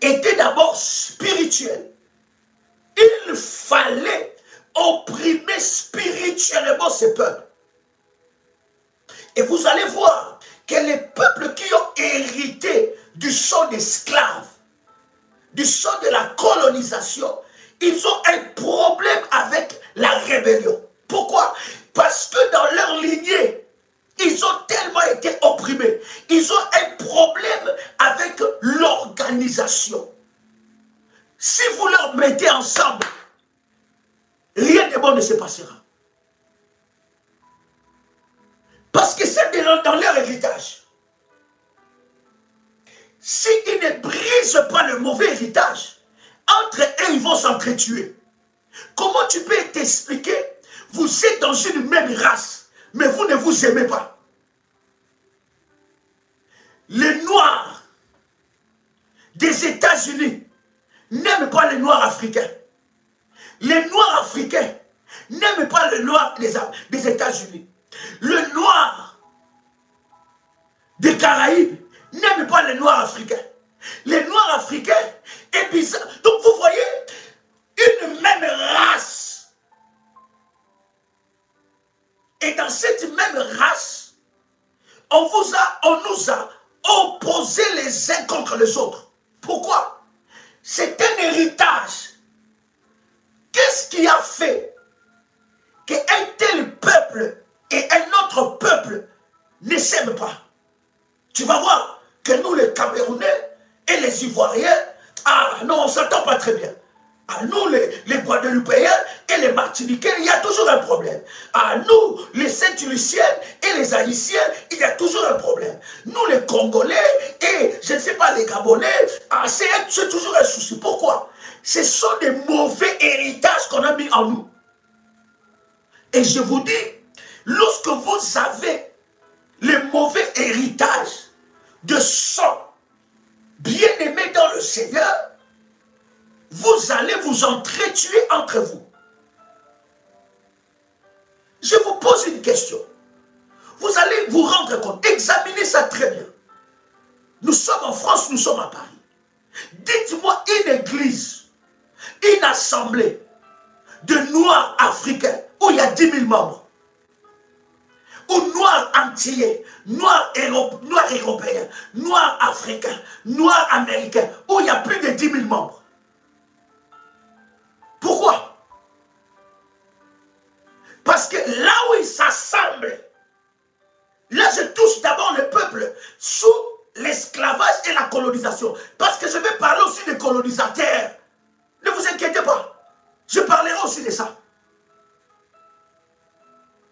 était d'abord spirituelle. Il fallait opprimer spirituellement ces peuples. Et vous allez voir que les peuples qui ont hérité du sang d'esclaves, du sang de la colonisation, ils ont un problème avec la rébellion. Pourquoi? Parce que dans leur lignée, ils ont tellement été opprimés. Ils ont un problème avec l'organisation. Si vous leur mettez ensemble, rien de bon ne se passera. Parce que c'est dans leur héritage. S'ils ne brisent pas le mauvais héritage, entre eux, ils vont s'entretuer. Comment tu peux t'expliquer? Vous êtes dans une même race, mais vous ne vous aimez pas. Les Noirs des États-Unis n'aiment pas les Noirs africains. Les Noirs africains n'aiment pas les Noirs des États-Unis. Le Noir des Caraïbes n'aime pas les Noirs africains. Les Noirs africains est bizarre. Donc vous voyez, une même race. Et dans cette même race, on nous a opposés les uns contre les autres. Pourquoi? C'est un héritage. Qu'est-ce qui a fait qu'un tel peuple et un autre peuple ne s'aiment pas? Tu vas voir que nous, les Camerounais et les Ivoiriens, ah non, on ne s'entend pas très bien. À nous, les Guadeloupéens et les Martiniquais, il y a toujours un problème. À nous, les Saint-Luciens et les Haïtiens, il y a toujours un problème. Nous, les Congolais et, je ne sais pas, les Gabonais, ah, c'est toujours un souci. Pourquoi? Ce sont des mauvais héritages qu'on a mis en nous. Et je vous dis, lorsque vous avez les mauvais héritages de sang bien-aimé dans le Seigneur, vous allez vous entretuer entre vous. Je vous pose une question. Vous allez vous rendre compte, examinez ça très bien. Nous sommes en France, nous sommes à Paris. Dites-moi une église, une assemblée de noirs africains où il y a 10 000 membres. Ou noirs antillais, noirs européens, noirs africains, noirs américains, où il y a plus de 10 000 membres. Pourquoi? Parce que là où ils s'assemblent, là je touche d'abord le peuple sous l'esclavage et la colonisation. Parce que je vais parler aussi des colonisateurs. Ne vous inquiétez pas. Je parlerai aussi de ça.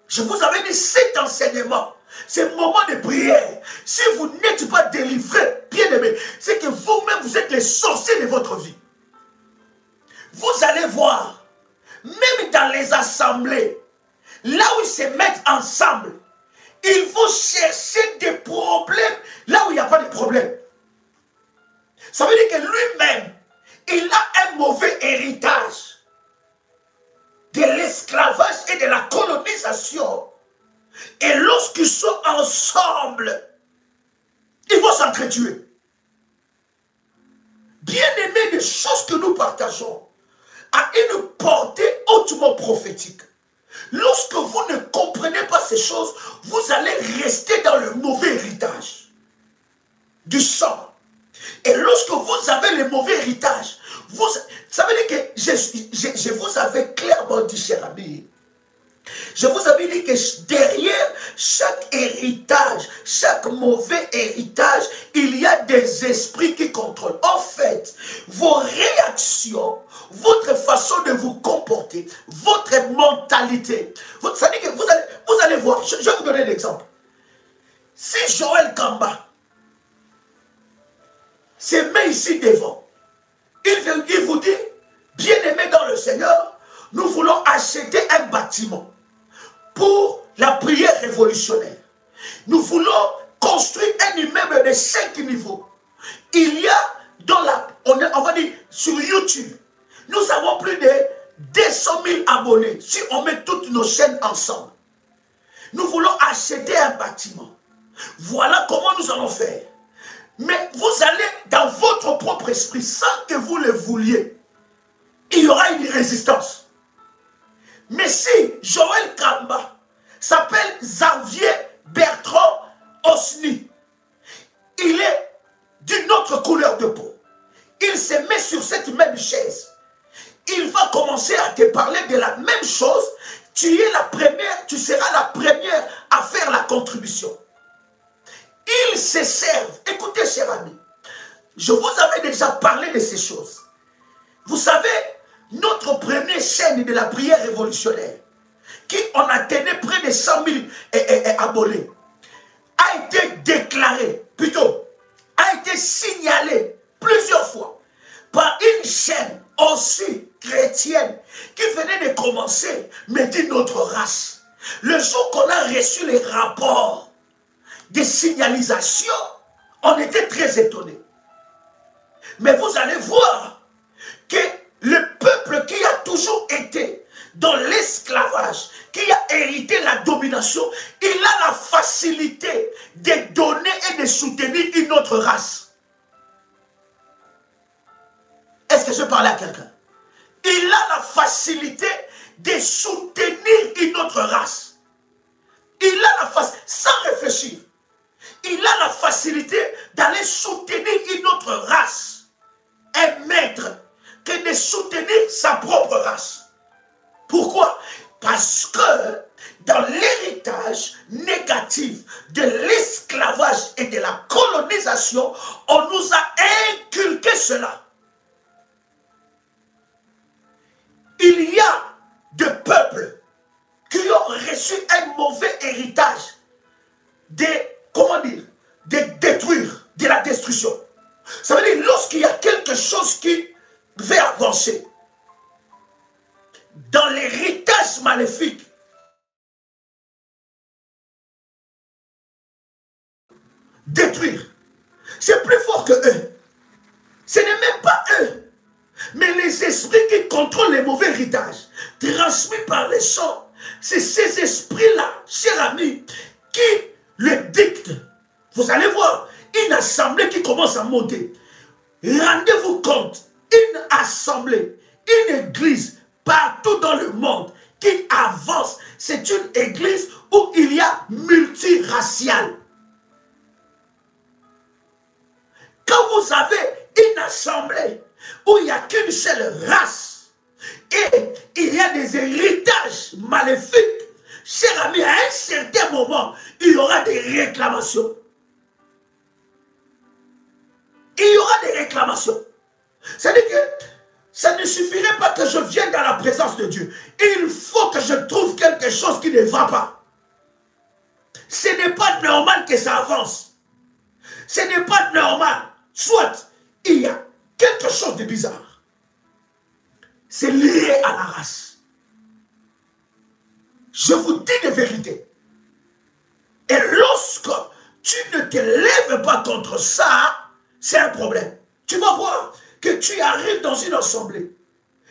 Je vous avais dit cet enseignement, ce moment de prière. Si vous n'êtes pas délivré, bien aimé, c'est que vous-même vous êtes les sorciers de votre vie. Vous allez voir, même dans les assemblées, là où ils se mettent ensemble, ils vont chercher des problèmes là où il n'y a pas de problème. Ça veut dire que lui-même, il a un mauvais héritage de l'esclavage et de la colonisation. Et lorsqu'ils sont ensemble, ils vont s'entretuer. Bien aimé, des choses que nous partageons a une portée hautement prophétique. Lorsque vous ne comprenez pas ces choses, vous allez rester dans le mauvais héritage du sang. Et lorsque vous avez le mauvais héritage, ça veut dire que je vous avais clairement dit, cher ami, je vous avais dit que derrière chaque héritage, chaque mauvais héritage, il y a des esprits qui contrôlent. En fait, vos réactions, votre façon de vous comporter, votre mentalité, ça veut dire que vous allez voir, je vais vous donner un exemple. Si Joël Kamba se met ici devant, il vous dit, bien-aimé dans le Seigneur, nous voulons acheter un bâtiment pour la prière révolutionnaire. Nous voulons construire un immeuble de 5 niveaux. Il y a dans on va dire sur YouTube, nous avons plus de 200 000 abonnés si on met toutes nos chaînes ensemble. Nous voulons acheter un bâtiment. Voilà comment nous allons faire. Mais vous allez dans votre propre esprit sans que vous le vouliez. Il y aura une résistance. Mais si Joël Kamba s'appelle Xavier Bertrand Osni, il est d'une autre couleur de peau. Il se met sur cette même chaise. Il va commencer à te parler de la même chose. Tu es la première, tu seras la première à faire la contribution. Ils se servent. Écoutez, cher ami, je vous avais déjà parlé de ces choses. Vous savez, notre première chaîne de la prière révolutionnaire, qui en atteignait près de 100 000 abonnés, a été déclarée, plutôt, a été signalée plusieurs fois par une chaîne aussi chrétienne qui venait de commencer, mais d'une autre race. Le jour qu'on a reçu les rapports de signalisation, on était très étonnés. Mais vous allez voir que le peuple qui a toujours été dans l'esclavage, qui a hérité la domination, il a la facilité de donner et de soutenir une autre race. Est-ce que je parle à quelqu'un? Il a la facilité de soutenir une autre race. Il a la facilité, sans réfléchir, il a la facilité d'aller soutenir une autre race, un maître, que de soutenir sa propre race. Pourquoi? Parce que dans l'héritage négatif de l'esclavage et de la colonisation, on nous a inculqué cela. Il y a des peuples qui ont reçu un mauvais héritage de, comment dire, de détruire, de la destruction. Ça veut dire, lorsqu'il y a quelque chose qui veut avancer, dans l'héritage maléfique, détruire, c'est plus fort que eux. Ce n'est même pas eux, mais les esprits qui contrôlent les mauvais héritages, transmis par les sons. C'est ces esprits-là, chers amis, qui le dicte. Vous allez voir, une assemblée qui commence à monter. Rendez-vous compte, une assemblée, une église partout dans le monde qui avance, c'est une église où il y a multiracial. Quand vous avez une assemblée où il n'y a qu'une seule race et il y a des héritages maléfiques, cher ami, à un certain moment, il y aura des réclamations. Il y aura des réclamations. C'est-à-dire que ça ne suffirait pas que je vienne dans la présence de Dieu. Il faut que je trouve quelque chose qui ne va pas. Ce n'est pas normal que ça avance. Ce n'est pas normal. Soit il y a quelque chose de bizarre. C'est lié à la race. Je vous dis la vérité. Et lorsque tu ne te lèves pas contre ça, c'est un problème. Tu vas voir que tu arrives dans une assemblée,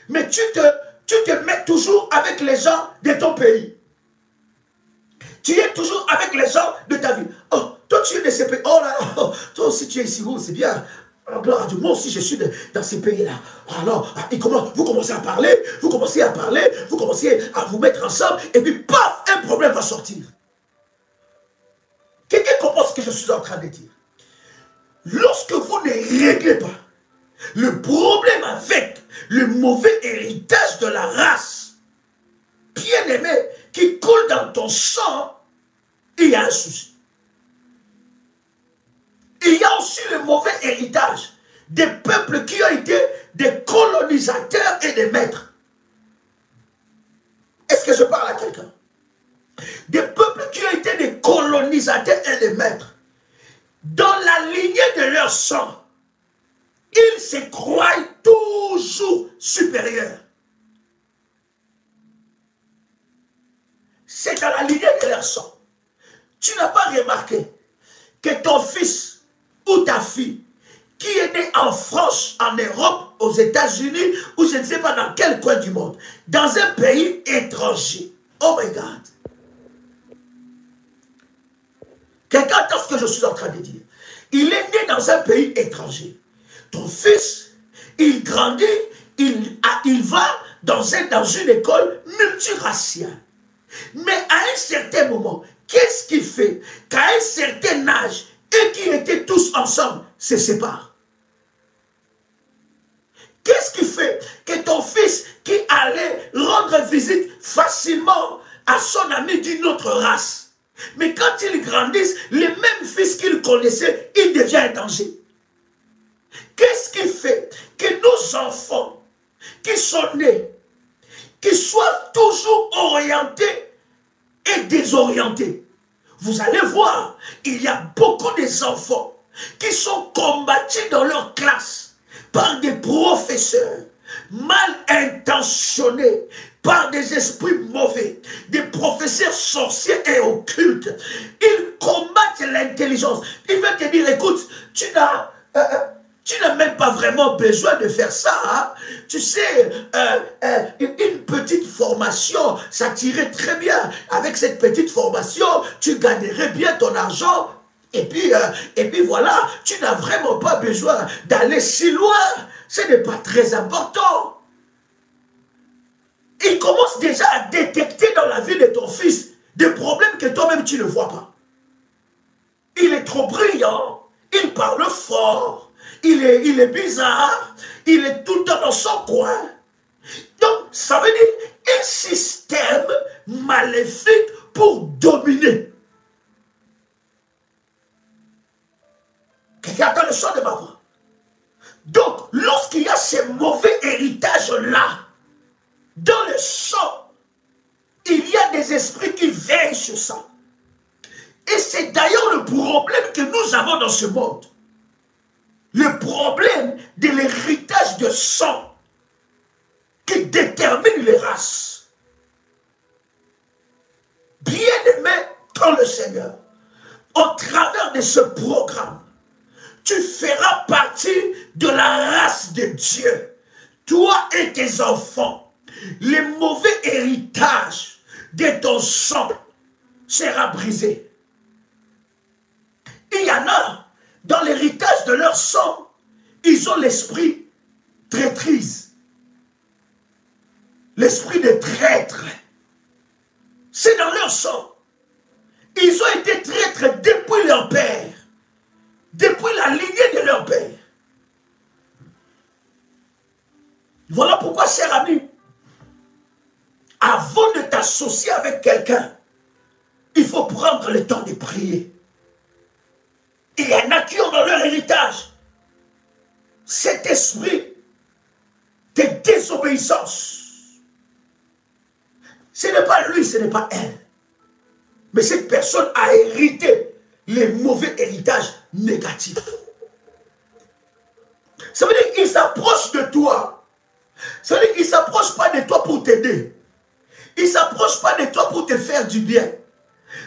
mais tu te mets toujours avec les gens de ton pays. Tu es toujours avec les gens de ta vie. Oh, toi tu es de ces pays. Oh là là, toi aussi tu es ici, c'est bien. Gloire à Dieu, moi aussi je suis dans ces pays-là. Alors, vous commencez à parler, vous commencez à vous mettre ensemble, et puis paf, un problème va sortir. Quelqu'un comprend ce que je suis en train de dire? Lorsque vous ne réglez pas le problème avec le mauvais héritage de la race, bien-aimé, qui coule dans ton sang, il y a un souci. Il y a aussi le mauvais héritage des peuples qui ont été des colonisateurs et des maîtres. Est-ce que je parle à quelqu'un? Des peuples qui ont été des colonisateurs et des maîtres. Dans la lignée de leur sang, ils se croient toujours supérieurs. C'est dans la lignée de leur sang. Tu n'as pas remarqué que ton fils ou ta fille qui est né en France, en Europe, aux États-Unis, ou je ne sais pas dans quel coin du monde, dans un pays étranger. Oh my God. Quelqu'un entend ce que je suis en train de dire. Il est né dans un pays étranger. Ton fils, il grandit, il va dans une école multiraciale. Mais à un certain moment, qu'est-ce qui fait qu'à un certain âge, et qui étaient tous ensemble, se séparent? Qu'est-ce qui fait que ton fils qui allait rendre visite facilement à son ami d'une autre race, mais quand ils grandissent, les mêmes fils qu'ils connaissaient, il devient un danger? Qu'est-ce qui fait que nos enfants qui sont nés, qui soient toujours orientés et désorientés? Vous allez voir, il y a beaucoup d'enfants qui sont combattus dans leur classe par des professeurs mal intentionnés, par des esprits mauvais, des professeurs sorciers et occultes. Ils combattent l'intelligence. Ils veulent te dire, écoute, tu n'as même pas vraiment besoin de faire ça. Hein? Tu sais, une petite formation, ça tirait très bien. Avec cette petite formation, tu gagnerais bien ton argent. Et puis voilà, tu n'as vraiment pas besoin d'aller si loin. Ce n'est pas très important. Il commence déjà à détecter dans la vie de ton fils des problèmes que toi-même tu ne vois pas. Il est trop brillant, il parle fort, il est bizarre, il est tout le temps dans son coin. Donc, ça veut dire un système maléfique pour dominer. Quelqu'un attend le son de ma voix. Donc, lorsqu'il y a ces mauvais héritages-là, dans le sang, il y a des esprits qui veillent sur ça. Et c'est d'ailleurs le problème que nous avons dans ce monde. Le problème de l'héritage de sang qui détermine les races. Bien-aimé dans le Seigneur, au travers de ce programme, tu feras partie de la race de Dieu. Toi et tes enfants. Les mauvais héritages de ton sang sera brisé. Il y en a, dans l'héritage de leur sang, ils ont l'esprit traîtrise. L'esprit de traître. C'est dans leur sang. Ils ont été traîtres depuis leur père. Depuis la lignée de leur père. Voilà pourquoi, cher ami, avant de t'associer avec quelqu'un, il faut prendre le temps de prier. Il y en a qui ont dans leur héritage cet esprit de désobéissance. Ce n'est pas lui, ce n'est pas elle. Mais cette personne a hérité les mauvais héritages négatifs. Ça veut dire qu'il s'approche de toi. Ça veut dire qu'il ne s'approche pas de toi pour t'aider. Il ne s'approche pas de toi pour te faire du bien.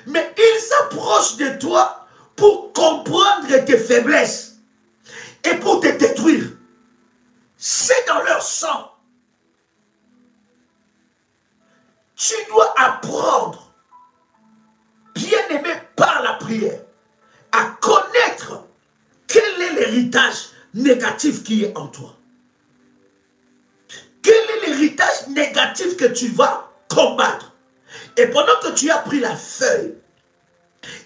Mais il s'approche de toi pour comprendre tes faiblesses et pour te détruire. C'est dans leur sang. Tu dois apprendre, bien aimé par la prière, à connaître quel est l'héritage négatif qui est en toi. Quel est l'héritage négatif que tu vas combattre? Et pendant que tu as pris la feuille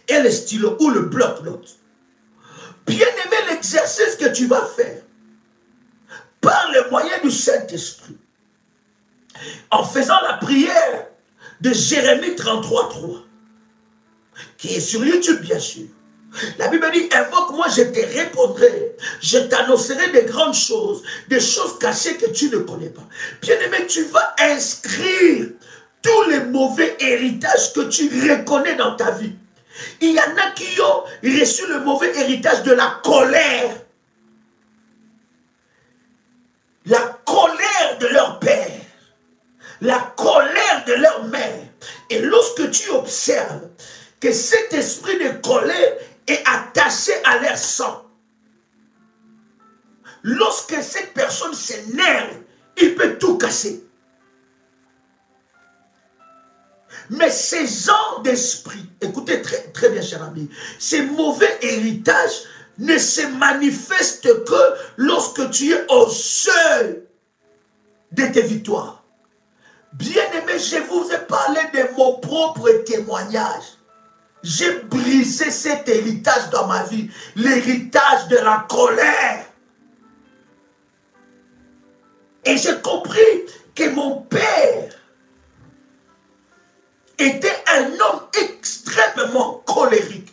et le stylo ou le bloc-notes, bien aimé l'exercice que tu vas faire par le moyen du Saint-Esprit, en faisant la prière de Jérémie 33:3, qui est sur YouTube bien sûr. La Bible dit, invoque-moi, je te répondrai, je t'annoncerai des grandes choses, des choses cachées que tu ne connais pas. Bien aimé, tu vas inscrire tous les mauvais héritages que tu reconnais dans ta vie. Il y en a qui ont reçu le mauvais héritage de la colère. La colère de leur père. La colère de leur mère. Et lorsque tu observes que cet esprit de colère est attaché à leur sang, lorsque cette personne s'énerve, il peut tout casser. Mais ces genres d'esprit, écoutez très bien, cher ami, ces mauvais héritages ne se manifestent que lorsque tu es au seuil de tes victoires. Bien aimé, je vous ai parlé de mon propre témoignage. J'ai brisé cet héritage dans ma vie, l'héritage de la colère. Et j'ai compris que mon père était un homme extrêmement colérique.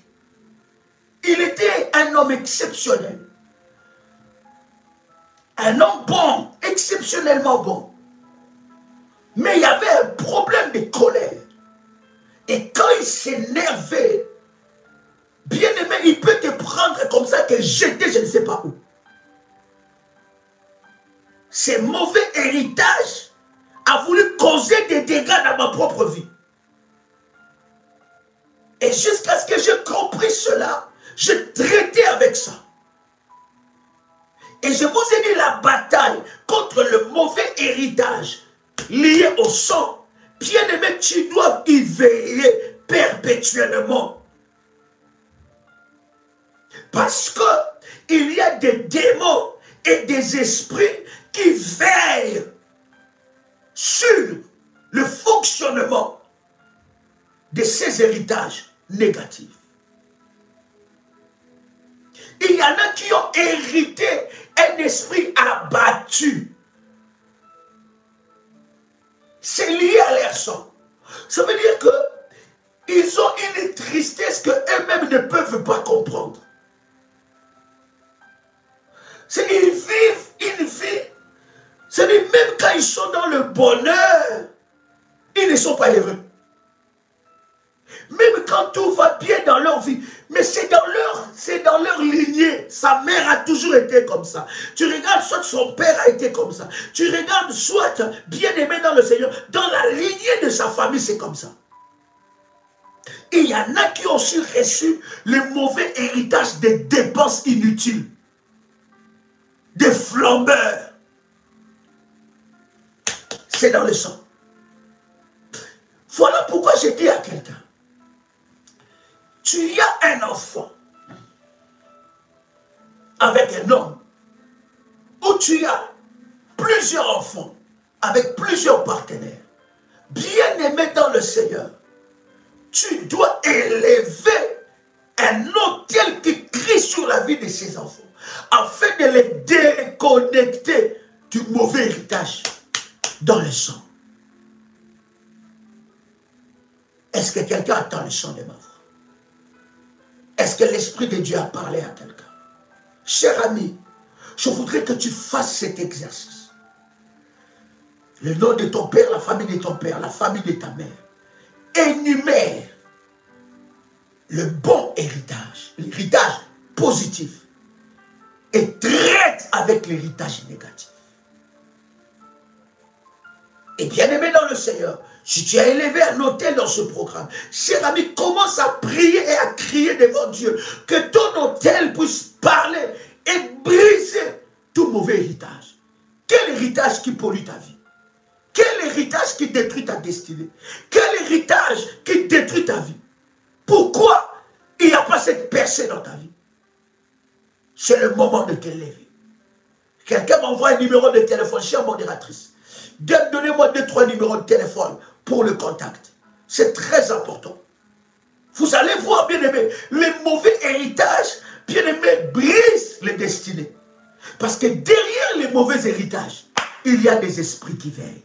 Il était un homme exceptionnel. Un homme bon, exceptionnellement bon. Mais il y avait un problème de colère. Et quand il s'énervait, bien aimé, il peut te prendre comme ça, te jeter je ne sais pas où. Ce mauvais héritage a voulu causer des dégâts dans ma propre vie. Et jusqu'à ce que j'ai compris cela, je traitais avec ça. Et je vous ai dit, la bataille contre le mauvais héritage lié au sang, bien aimé, tu dois y veiller perpétuellement. Parce que il y a des démons et des esprits qui veillent sur le fonctionnement de ces héritages négatifs. Il y en a qui ont hérité un esprit abattu. C'est lié à leur sang. Ça veut dire que ils ont une tristesse que eux-mêmes ne peuvent pas comprendre. Ils vivent une vie. C'est-à-dire même quand ils sont dans le bonheur, ils ne sont pas heureux. Même quand tout va bien dans leur vie, mais c'est dans leur lignée. Sa mère a toujours été comme ça. Tu regardes, soit son père a été comme ça. Tu regardes, soit bien aimé dans le Seigneur, dans la lignée de sa famille, c'est comme ça. Il y en a qui ont aussi reçu le mauvais héritage des dépenses inutiles, des flambeurs. C'est dans le sang. Voilà pourquoi j'ai dit à quelqu'un, tu as un enfant, avec un homme, où tu as plusieurs enfants, avec plusieurs partenaires, bien-aimé dans le Seigneur, tu dois élever un autel qui crie sur la vie de ces enfants, afin de les déconnecter du mauvais héritage dans le sang. Est-ce que quelqu'un attend le chant de ma voix? Est-ce que l'Esprit de Dieu a parlé à quelqu'un? Cher ami, je voudrais que tu fasses cet exercice. Le nom de ton père, la famille de ton père, la famille de ta mère. Énumère le bon héritage, l'héritage positif. Et traite avec l'héritage négatif. Et bien aimé dans le Seigneur, si tu as élevé un autel dans ce programme, cher ami, commence à prier et à crier devant Dieu, que ton autel puisse parler et briser tout mauvais héritage. Quel héritage qui pollue ta vie? Quel héritage qui détruit ta destinée? Quel héritage qui détruit ta vie? Pourquoi il n'y a pas cette percée dans ta vie? C'est le moment de te lever. Quelqu'un m'envoie un numéro de téléphone, chère modératrice. Donnez-moi 2-3 numéros de téléphone pour le contact. C'est très important. Vous allez voir, bien-aimés, les mauvais héritages, bien-aimés, brisent les destinées. Parce que derrière les mauvais héritages, il y a des esprits qui veillent.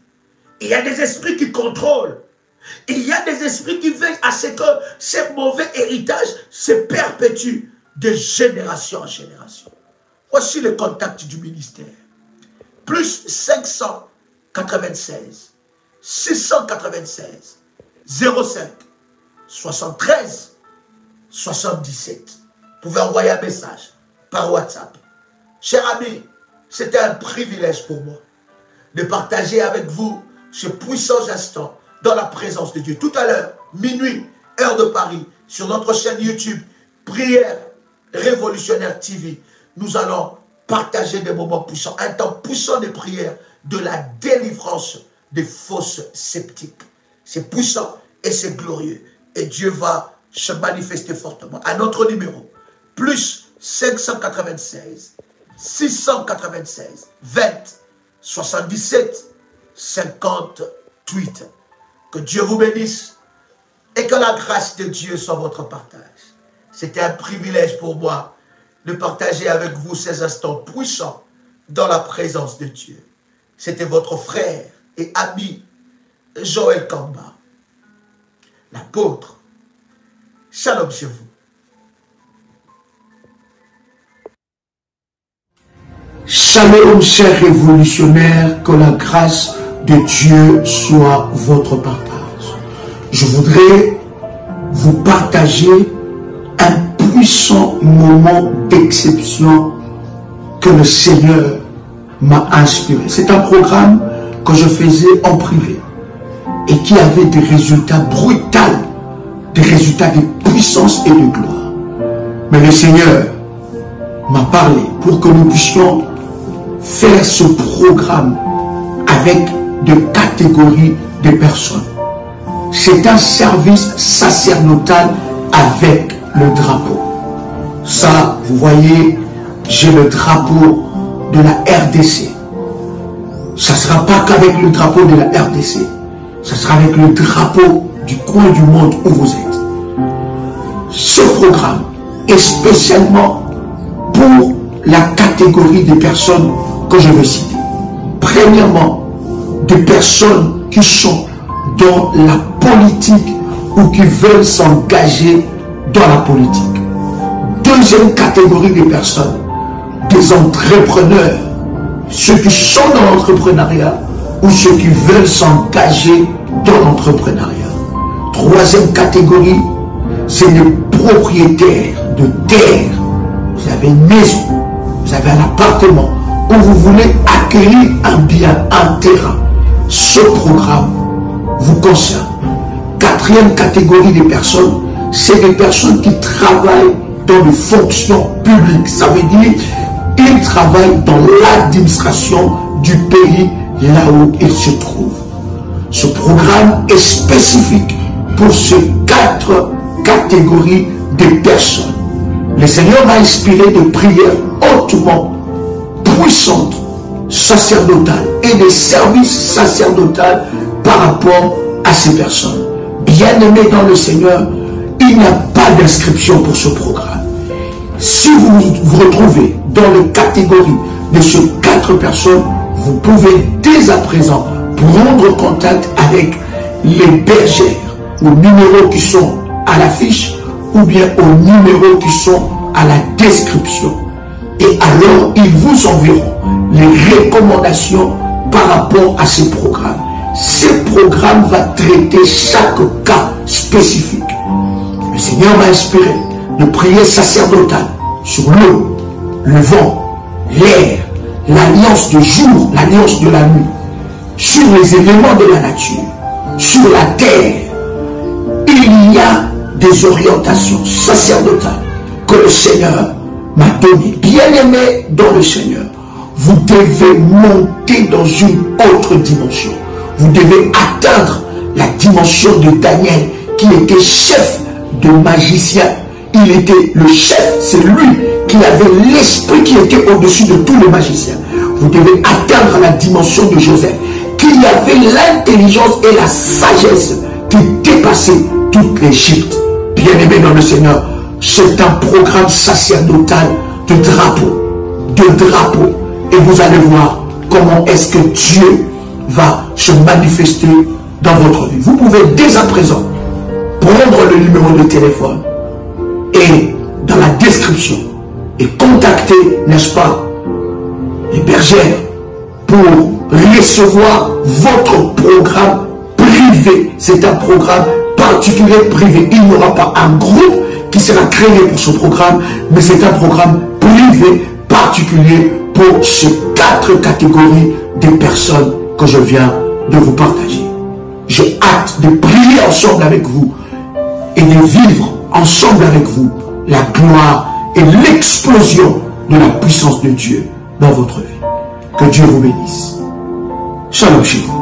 Il y a des esprits qui contrôlent. Il y a des esprits qui veillent à ce que ces mauvais héritages se perpétuent de génération en génération. Voici le contact du ministère. Plus 596 696 05 73 77. Vous pouvez envoyer un message par WhatsApp. Cher ami, c'était un privilège pour moi de partager avec vous ce puissant instant dans la présence de Dieu. Tout à l'heure, minuit, heure de Paris, sur notre chaîne YouTube, Prière Révolutionnaire TV, nous allons partager des moments puissants, un temps puissant de prière, de la délivrance des fausses sceptiques. C'est puissant et c'est glorieux. Et Dieu va se manifester fortement. À notre numéro, plus 596 696 20 77 58. Que Dieu vous bénisse et que la grâce de Dieu soit votre partage. C'était un privilège pour moi de partager avec vous ces instants puissants dans la présence de Dieu. C'était votre frère et ami Joël Kamba, l'apôtre. Shalom chez vous. Shalom, chers révolutionnaires, que la grâce de Dieu soit votre partage. Je voudrais vous partager un puissant moment d'exception que le Seigneur m'a inspiré. C'est un programme que je faisais en privé et qui avait des résultats brutaux, des résultats de puissance et de gloire. Mais le Seigneur m'a parlé pour que nous puissions faire ce programme avec de catégories de personnes. C'est un service sacerdotal avec le drapeau. Ça, vous voyez, j'ai le drapeau de la RDC. Ça ne sera pas qu'avec le drapeau de la RDC. Ça sera avec le drapeau du coin du monde où vous êtes. Ce programme est spécialement pour la catégorie des personnes que je veux citer. Premièrement, des personnes qui sont dans la politique ou qui veulent s'engager dans la politique. Deuxième catégorie de personnes, des entrepreneurs, ceux qui sont dans l'entrepreneuriat ou ceux qui veulent s'engager dans l'entrepreneuriat. Troisième catégorie, c'est les propriétaires de terre. Vous avez une maison, vous avez un appartement où vous voulez acquérir un bien, un terrain. Ce programme vous concerne. Quatrième catégorie de personnes, c'est des personnes qui travaillent dans les fonctions publiques. Ça veut dire qu'ils travaillent dans l'administration du pays là où ils se trouvent. Ce programme est spécifique pour ces 4 catégories de personnes. le Seigneur m'a inspiré de prières hautement puissantes, sacerdotales et de services sacerdotaux par rapport à ces personnes. Bien-aimés dans le Seigneur, il n'y a pas d'inscription pour ce programme. Si vous vous retrouvez dans la catégorie de ces 4 personnes, vous pouvez dès à présent prendre contact avec les bergères aux numéros qui sont à l'affiche ou bien aux numéros qui sont à la description. Et alors, ils vous enverront les recommandations par rapport à ces programmes. Ces programmes vont traiter chaque cas spécifique. Le Seigneur m'a inspiré de prier sacerdotal sur l'eau, le vent, l'air, l'alliance du jour, l'alliance de la nuit, sur les éléments de la nature, sur la terre. Il y a des orientations sacerdotales que le Seigneur m'a données. Bien-aimés dans le Seigneur, vous devez monter dans une autre dimension. Vous devez atteindre la dimension de Daniel, qui était chef de magicien. Il était le chef, c'est lui qui avait l'esprit qui était au-dessus de tous les magiciens. Vous devez atteindre la dimension de Joseph, qui avait l'intelligence et la sagesse qui dépassait toute l'Égypte. Bien-aimés dans le Seigneur, c'est un programme sacerdotal de drapeau. Et vous allez voir comment est-ce que Dieu va se manifester dans votre vie. Vous pouvez dès à présent prendre le numéro de téléphone et dans la description et contacter, n'est-ce pas, les bergères pour recevoir votre programme privé. C'est un programme particulier privé. Il n'y aura pas un groupe qui sera créé pour ce programme, mais c'est un programme privé particulier pour ces 4 catégories de personnes que je viens de vous partager. J'ai hâte de prier ensemble avec vous et de vivre ensemble avec vous la gloire et l'explosion de la puissance de Dieu dans votre vie. Que Dieu vous bénisse. Shalom chez vous.